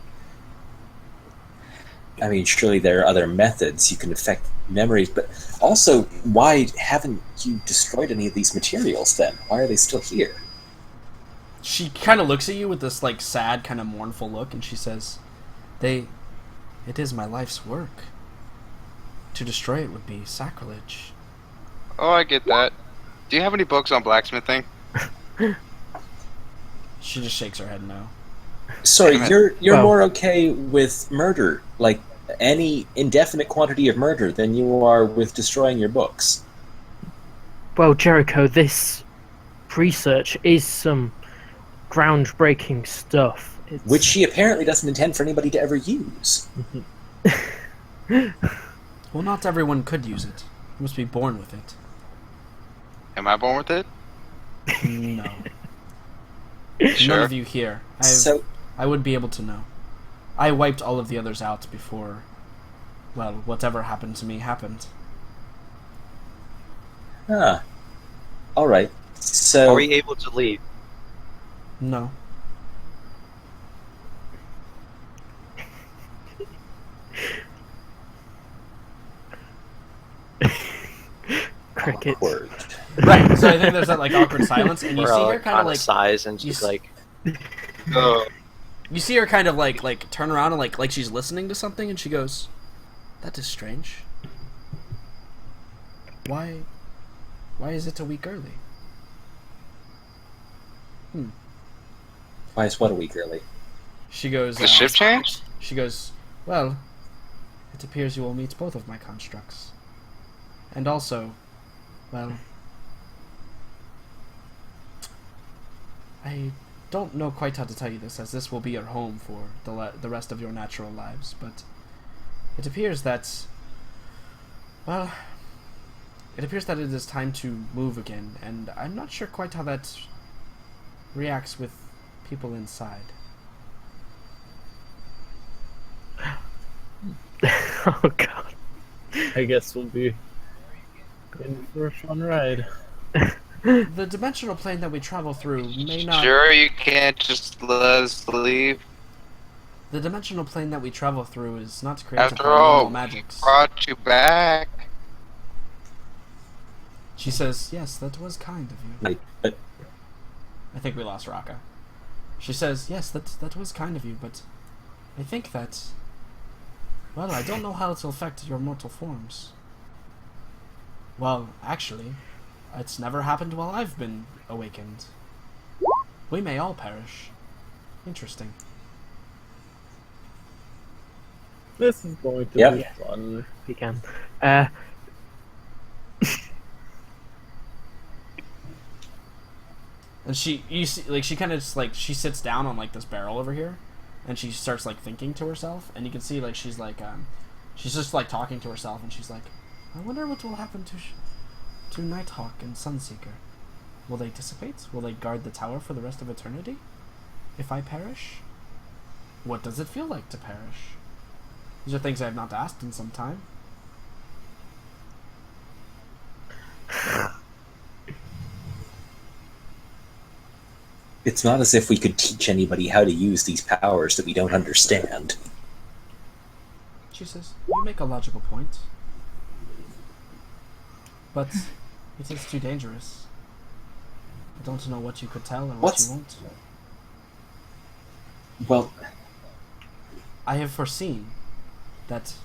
I mean, surely there are other methods you can affect memories. But also, why haven't you destroyed any of these materials then? Why are they still here? She kind of looks at you with this, like, sad, kind of mournful look, and she says, it is my life's work. To destroy it would be sacrilege. Oh, I get that. Do you have any books on blacksmithing? She just shakes her head no. Sorry, Damn it. you're Well- more okay with murder, like any indefinite quantity of murder than you are with destroying your books. Well, Jericho, this research is some groundbreaking stuff. It's... Which she apparently doesn't intend for anybody to ever use. Well, not everyone could use it. You must be born with it. Am I born with it? No. Sure. None of you here. I would be able to know. I wiped all of the others out before, well, whatever happened to me happened. Ah. Alright. So... Are we able to leave? No. Cricket. awkward. Right, so I think there's that like awkward silence, and you We're see all her kind of like sighs, and she's you like, you see her kind of like turn around and like she's listening to something, and she goes, "That is strange. Why is it a week early?" Why is what a week early? She goes, The shift changed? She goes, "Well, it appears you will meet both of my constructs. And also, well, I don't know quite how to tell you this, as this will be your home for the rest of your natural lives, but it appears that, well, it appears that it is time to move again, and I'm not sure quite how that reacts with people inside." Oh god. I guess we'll be in for a fun ride. The dimensional plane that we travel through may not... Sure, you can't just let us leave. The dimensional plane that we travel through is not created After by all, normal we magics. brought you back. She says, "Yes, that was kind of you." Right, but I think we lost Raka. She says, "Yes, that was kind of you, but I think that... well, I don't know how it will affect your mortal forms." "Well, actually, it's never happened while I've been awakened. We may all perish." Interesting. This is going to Yep. be fun. We can. And you see, like, she kind of just, like, she sits down on, like, this barrel over here, and she starts, like, thinking to herself, and you can see, like, she's, like, she's just, like, talking to herself, and she's like, "I wonder what will happen to Nighthawk and Sunseeker. Will they dissipate? Will they guard the tower for the rest of eternity? If I perish? What does it feel like to perish?" These are things I have not asked in some time. it's not as if we could teach anybody how to use these powers that we don't understand. She says, "You make a logical point. But it is too dangerous. I don't know what you could tell or what you won't." Well, "I have foreseen that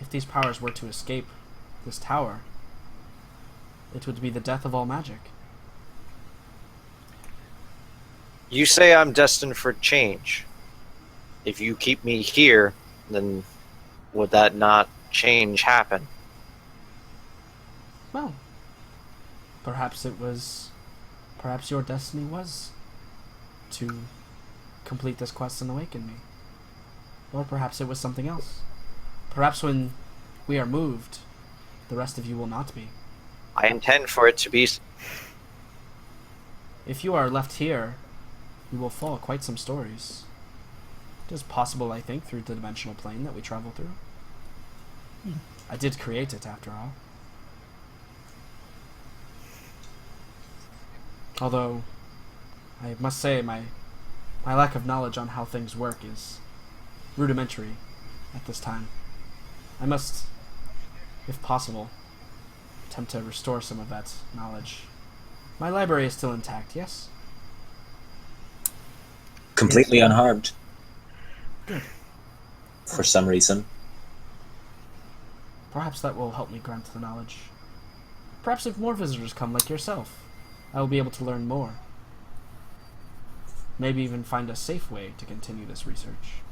if these powers were to escape this tower, it would be the death of all magic." "You say I'm destined for change. If you keep me here, then would that not change happen?" Well, perhaps your destiny was to complete this quest and awaken me. Or perhaps it was something else. Perhaps when we are moved, the rest of you will not be. I intend for it to be. If you are left here, you will fall quite some stories. It is possible, I think, through the dimensional plane that we travel through. I did create it, after all. Although, I must say, my lack of knowledge on how things work is rudimentary at this time. I must, if possible, attempt to restore some of that knowledge. My library is still intact, yes? completely unharmed. For some reason. Perhaps that will help me grant the knowledge. Perhaps if more visitors come like yourself, I will be able to learn more. Maybe even find a safe way to continue this research.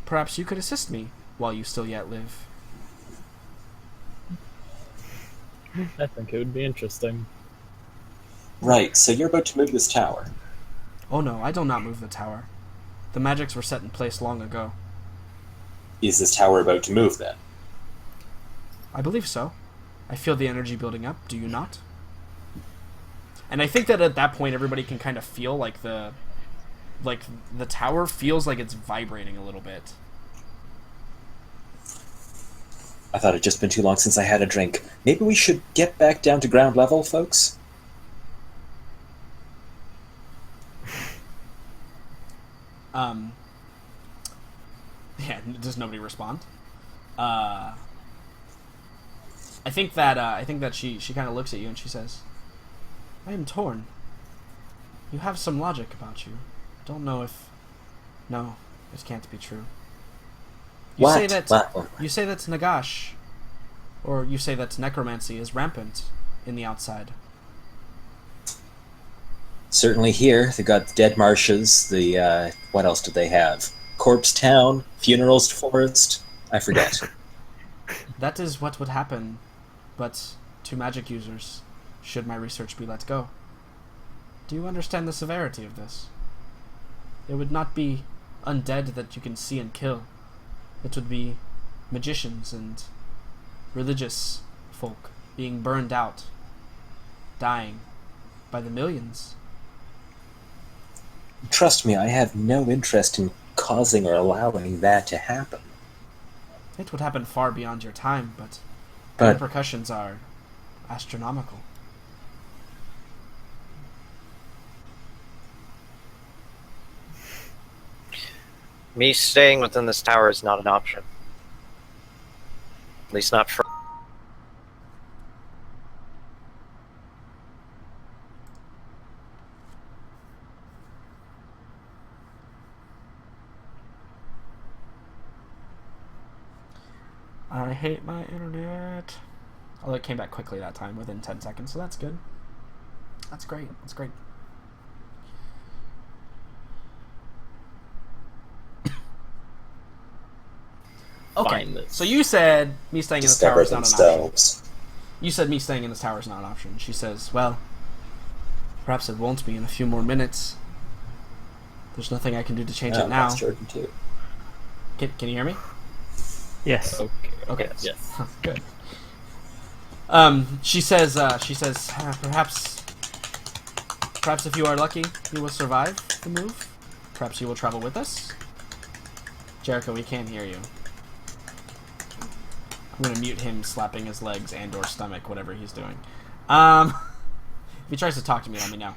Perhaps you could assist me while you still yet live. I think it would be interesting. Right, so you're about to move this tower. Oh no, I do not move the tower. The magics were set in place long ago. Is this tower about to move, then? I believe so. I feel the energy building up, do you not? And I think that at that point everybody can kind of feel like the tower feels like it's vibrating a little bit. I thought it'd just been too long since I had a drink. Maybe we should get back down to ground level, folks? Yeah, does nobody respond? I think that she kind of looks at you and she says, I am torn. You have some logic about you. Don't know if... No, it can't be true. You What? say that What? you say that Nagash, or you say that necromancy is rampant in the outside. Certainly here, they've got the Dead Marshes, what else did they have? Corpse Town, Funerals Forest, I forget. That is what would happen, but to magic users, should my research be let go. Do you understand the severity of this? It would not be undead that you can see and kill. It would be magicians and religious folk being burned out, dying by the millions. Trust me, I have no interest in causing or allowing that to happen. It would happen far beyond your time, but the But repercussions are astronomical. Me staying within this tower is not an option. At least not for. I hate my internet. Although it came back quickly that time, within 10 seconds, so that's good. That's great. That's great. Okay, Find this. so you said me staying in this tower discover is not an option. themselves. You said me staying in this tower is not an option. She says, well, perhaps it won't be in a few more minutes. There's nothing I can do to change it now. That's Jordan too. Can you hear me? Yes. Okay. Yes. Good. She says, perhaps if you are lucky, you will survive the move. Perhaps you will travel with us. Jericho, we can't hear you. I'm gonna mute him slapping his legs and/or stomach, whatever he's doing. If he tries to talk to me, let me know.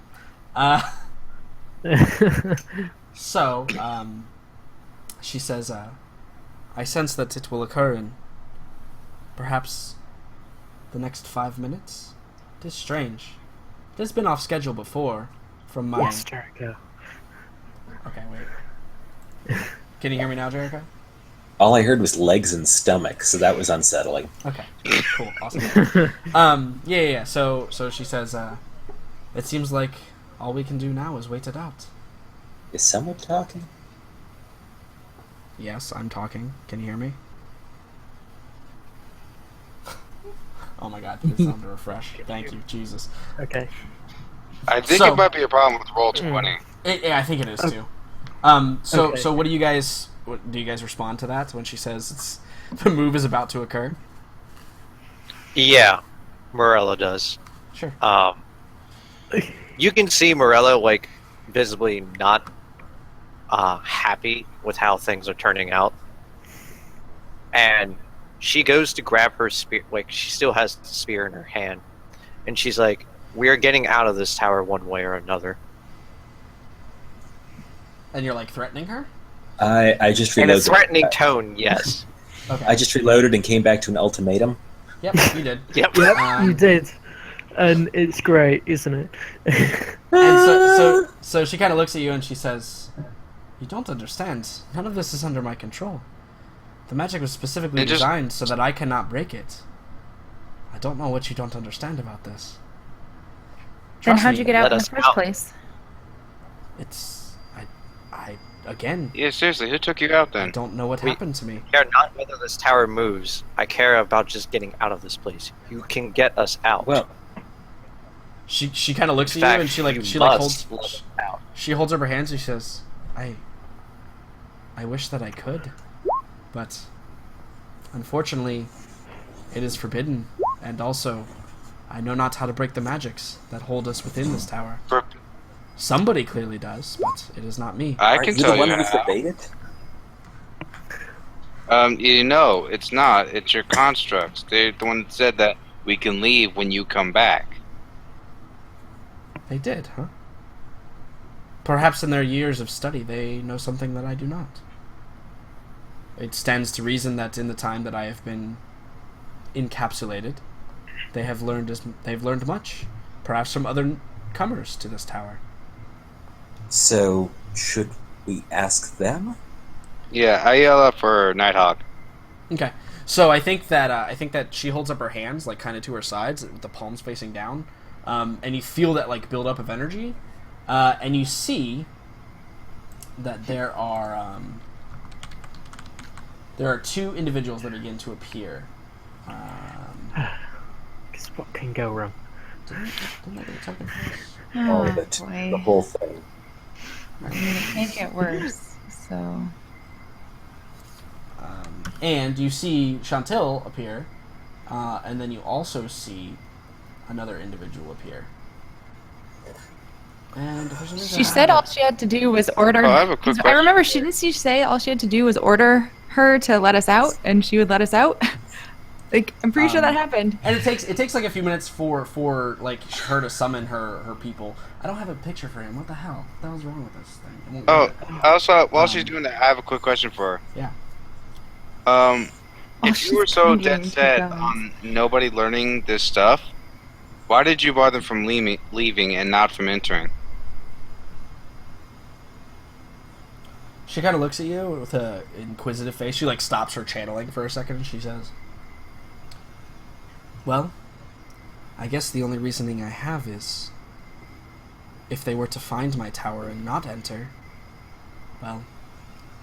So, she says, I sense that it will occur in perhaps the next 5 minutes. It is strange. It has been off schedule before from my... Yes, Jericho. Okay, wait. Can you hear me now, Jericho? All I heard was legs and stomach, so that was unsettling. Okay, cool, awesome. Yeah. So she says, it seems like all we can do now is wait it out. Is someone talking? Yes, I'm talking. Can you hear me? Oh my god, it's time to refresh. Thank you, Jesus. Okay. I think So- it might be a problem with roll 20. Yeah, I think it is too. Okay. So what do you guys respond to that when she says the move is about to occur? Yeah, Morello does. Sure. You can see Morello like visibly not happy with how things are turning out, and she goes to grab her spear. Like she still has the spear in her hand, and she's like, "We are getting out of this tower one way or another." And you're like threatening her? I just In a reloaded. threatening tone, yes. Okay. I just reloaded and came back to an ultimatum. Yep, you did. Yep. Yep, Um, you did. And it's great, isn't it? And so she kind of looks at you and she says, "You don't understand. None of this is under my control. The magic was specifically It just- designed so that I cannot break it. I don't know what you don't understand about this." Then Trust how'd me, you get out let in the us first out. place? It's I again, Yeah, seriously, who took you out I then? don't know what We- happened to me. I care not whether this tower moves. I care about just getting out of this place. You can get us out. Well, She kind of looks in at you fact, and she you holds must let us out. she holds up her hands and she says, I wish that I could, but unfortunately it is forbidden, and also I know not how to break the magics that hold us within this tower. Somebody clearly does, but it is not me. I aren't can you tell the one you who how. forbade it? It's not. It's your constructs. They're the one that said that we can leave when you come back. They did, huh? Perhaps in their years of study they know something that I do not. It stands to reason that in the time that I have been encapsulated, they've learned much, perhaps from other comers to this tower. So, should we ask them? Yeah, I yell up for Nighthawk. Okay, so I think that she holds up her hands like kind of to her sides, with the palms facing down, and you feel that like build up of energy, and you see that there are two individuals that begin to appear. Guess what can go wrong? Didn't I get something first? All Oh, of it. boy. The whole thing. I mean, it can't get worse. So And you see Chantil appear, and then you also see another individual appear. And for some reason she said all she had to do was order. Oh, I have a quick question. remember, didn't she say all she had to do was order her to let us out, and she would let us out? Like, I'm pretty sure that happened. And it takes like a few minutes for like her to summon her people. I don't have a picture for him. What the hell? What the hell's wrong with this thing? It won't Oh, load it. also, while she's doing that, I have a quick question for her. Yeah. If she's you were so Canadian, dead keep set going. on nobody learning this stuff, why did you bother from leaving and not from entering? She kind of looks at you with a inquisitive face. She like stops her channeling for a second, and she says, "Well, I guess the only reasoning I have is, if they were to find my tower and not enter, well,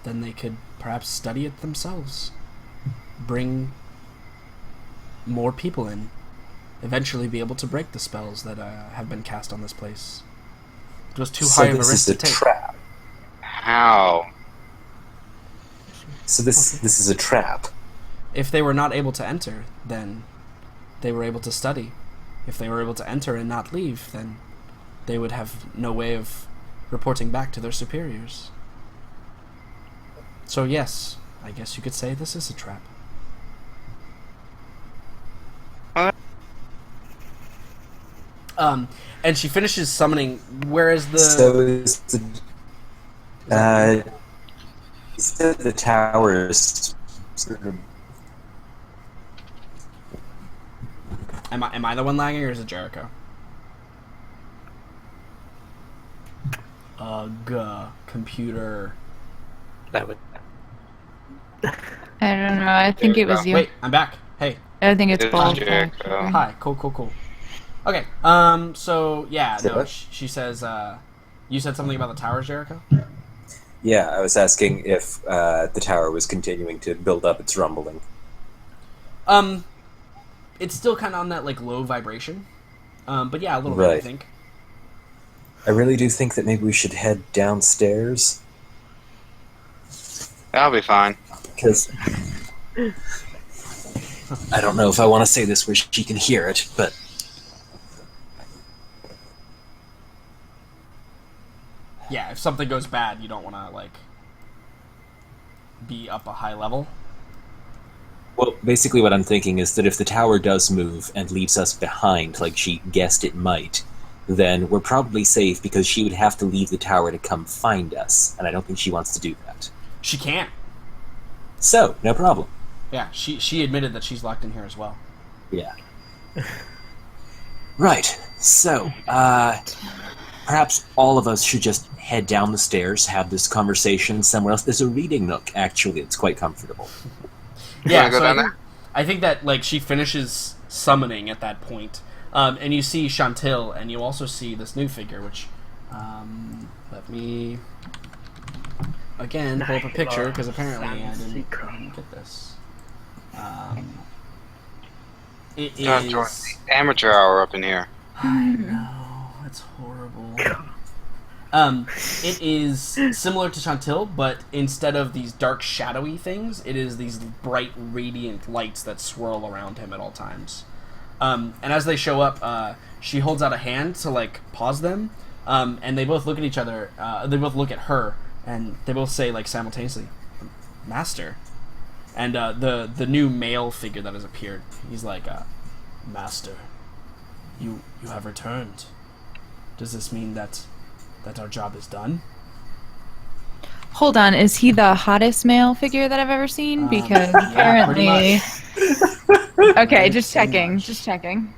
then they could perhaps study it themselves, bring more people in, eventually be able to break the spells that have been cast on this place. It was too So high of a this risk is to a take." trap. How? So this is a trap. If they were not able to enter, then they were able to study. If they were able to enter and not leave, then they would have no way of reporting back to their superiors. So yes, I guess you could say this is a trap. And she finishes summoning. Where is the? So is the you said the tower is sort of Am I the one lagging, or is it Jericho? Computer. That would. I don't know. I think it was you. Wait, I'm back. Hey. I think it's It's both. Jericho. Hi. Cool. Okay. So yeah, Say no. what? She says. You said something about the towers, Jericho. yeah. I was asking if the tower was continuing to build up its rumbling. It's still kind of on that like low vibration. But yeah, a little bit. I Right. think. I really do think that maybe we should head downstairs That'll be fine. because I don't know if I want to say this where she can hear it, but Yeah, if something goes bad, you don't want to like be up a high level. well, basically what I'm thinking is that if the tower does move and leaves us behind, like she guessed it might, then we're probably safe because she would have to leave the tower to come find us, and I don't think she wants to do that. She can't. So, no problem. Yeah, she admitted that she's locked in here as well. Yeah. Right. So, perhaps all of us should just head down the stairs, have this conversation somewhere else. There's a reading nook, actually. It's quite comfortable. Yeah, go so down I think that like she finishes summoning at that point, and you see Chantil, and you also see this new figure, which let me again pull up a picture because apparently I Sounds didn't get this. It Don't join is. the amateur hour up in here. I know, it's horrible. It is similar to Chantil, but instead of these dark, shadowy things, it is these bright, radiant lights that swirl around him at all times. And as they show up, she holds out a hand to, like, pause them, and they both look at each other, they both look at her, and they both say, like, simultaneously, Master. And the new male figure that has appeared, he's like, Master, you have returned. Does this mean that our job is done? Hold on, is he the hottest male figure that I've ever seen? Because yeah, apparently. Okay, just checking. Just checking.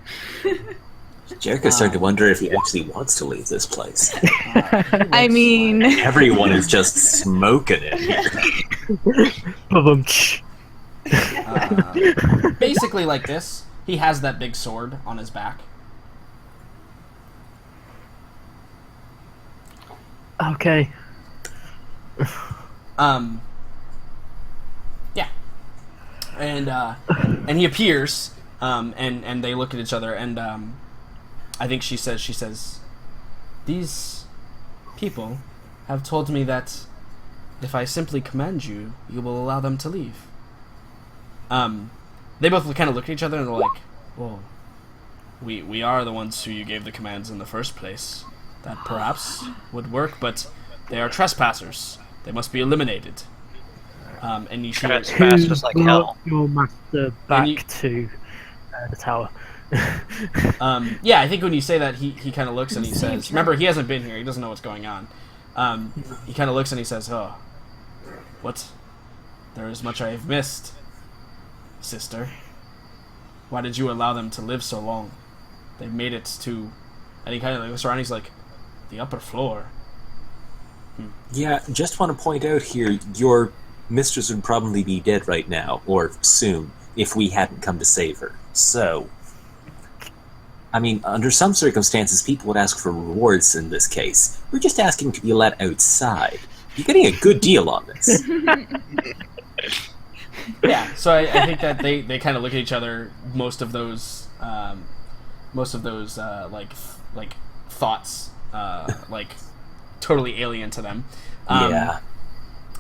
Jericho's starting to wonder if he actually wants to leave this place. I mean, Everyone is just smoking it here. Ba-bum-tsh. Basically like this. He has that big sword on his back. Okay. Yeah. And he appears, and they look at each other, and I think she says, these people have told me that if I simply command you, you will allow them to leave. They both kind of look at each other and they're like, well, we are the ones who you gave the commands in the first place. That perhaps would work, but they are trespassers. They must be eliminated. And you see Trespass just like brought hell. your master back you- to the tower? yeah, I think when you say that, he kind of looks and he says, remember, he hasn't been here. He doesn't know what's going on. He kind of looks and he says, oh, what? There is much I have missed, sister. Why did you allow them to live so long? They've made it to... And he kind of looks around and he's like, the upper floor. Yeah, just want to point out here, your mistress would probably be dead right now, or soon, if we hadn't come to save her. So, I mean, under some circumstances, people would ask for rewards in this case. We're just asking to be let outside. You're getting a good deal on this. Yeah, so I think that they kind of look at each other. Most of those like thoughts like totally alien to them. Yeah.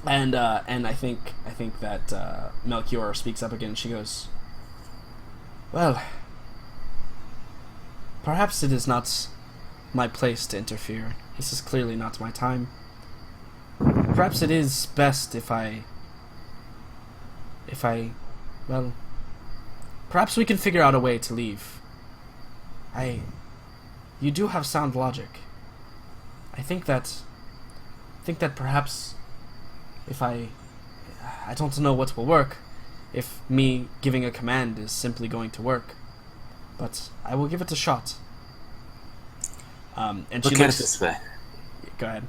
And I think that Melchior speaks up again. She goes, well, perhaps it is not my place to interfere. This is clearly not my time. Perhaps it is best if I, well, perhaps we can figure out a way to leave. You do have sound logic. I think that perhaps if I don't know what will work, if me giving a command is simply going to work, but I will give it a shot. And Look she at looks. it this way. Go ahead.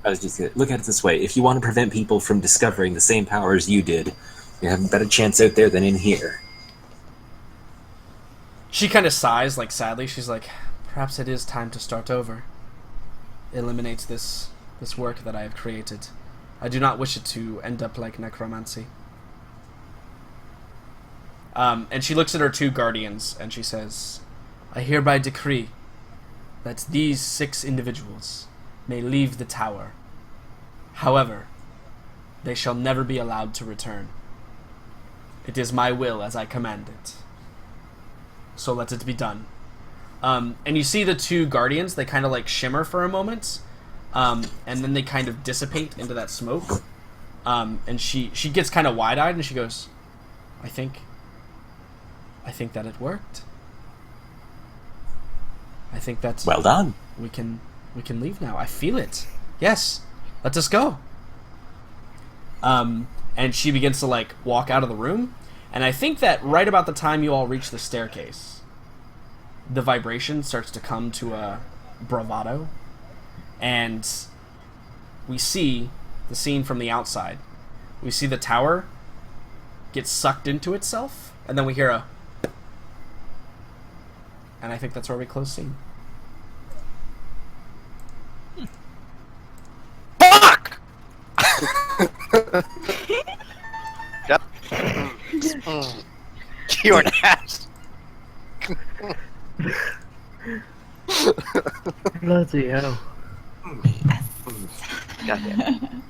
I was just gonna look at it this way. If you want to prevent people from discovering the same powers you did, you have a better chance out there than in here. She kind of sighs, like sadly. She's like, perhaps it is time to start over. Eliminate this work that I have created. I do not wish it to end up like necromancy. And she looks at her two guardians and she says, I hereby decree that these 6 individuals may leave the tower. However, they shall never be allowed to return. It is my will as I command it. So let it be done. And you see the 2 guardians, they kind of like shimmer for a moment, and then they kind of dissipate into that smoke. And she gets kind of wide-eyed and she goes, I think that it worked. I think that Well done. we can leave now. I feel it. Yes, let us go. And she begins to like walk out of the room, and I think that right about the time you all reach the staircase, the vibration starts to come to a bravado, and we see the scene from the outside. We see the tower get sucked into itself, and then we hear a, and I think that's where we close scene. Fuck! Yep. You're an ass. Bloody hell. Goddamn.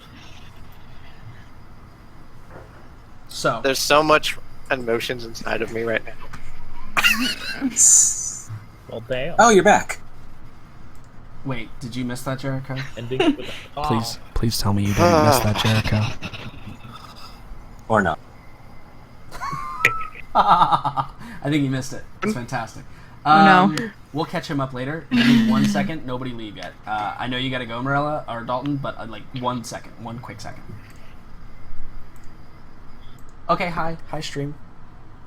So There's so much emotions inside of me right now. Well, damn. Oh, you're back. wait, did you miss that, Jericho? Ending with a Please tell me you didn't miss that, Jericho. Or not. I think he missed it. It's fantastic. No. We'll catch him up later. Give me 1 second. Nobody leave yet. I know you gotta go, Morella or Dalton, but like 1 second. 1 quick second. Okay, hi stream.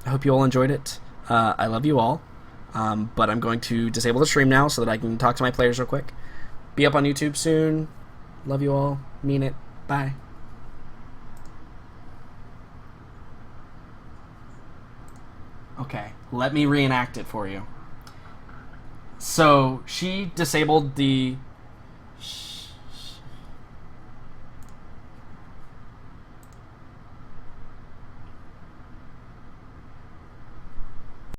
I hope you all enjoyed it. I love you all. But I'm going to disable the stream now so that I can talk to my players real quick. Be up on YouTube soon. Love you all. Mean it. Bye. Okay, let me reenact it for you. So she disabled the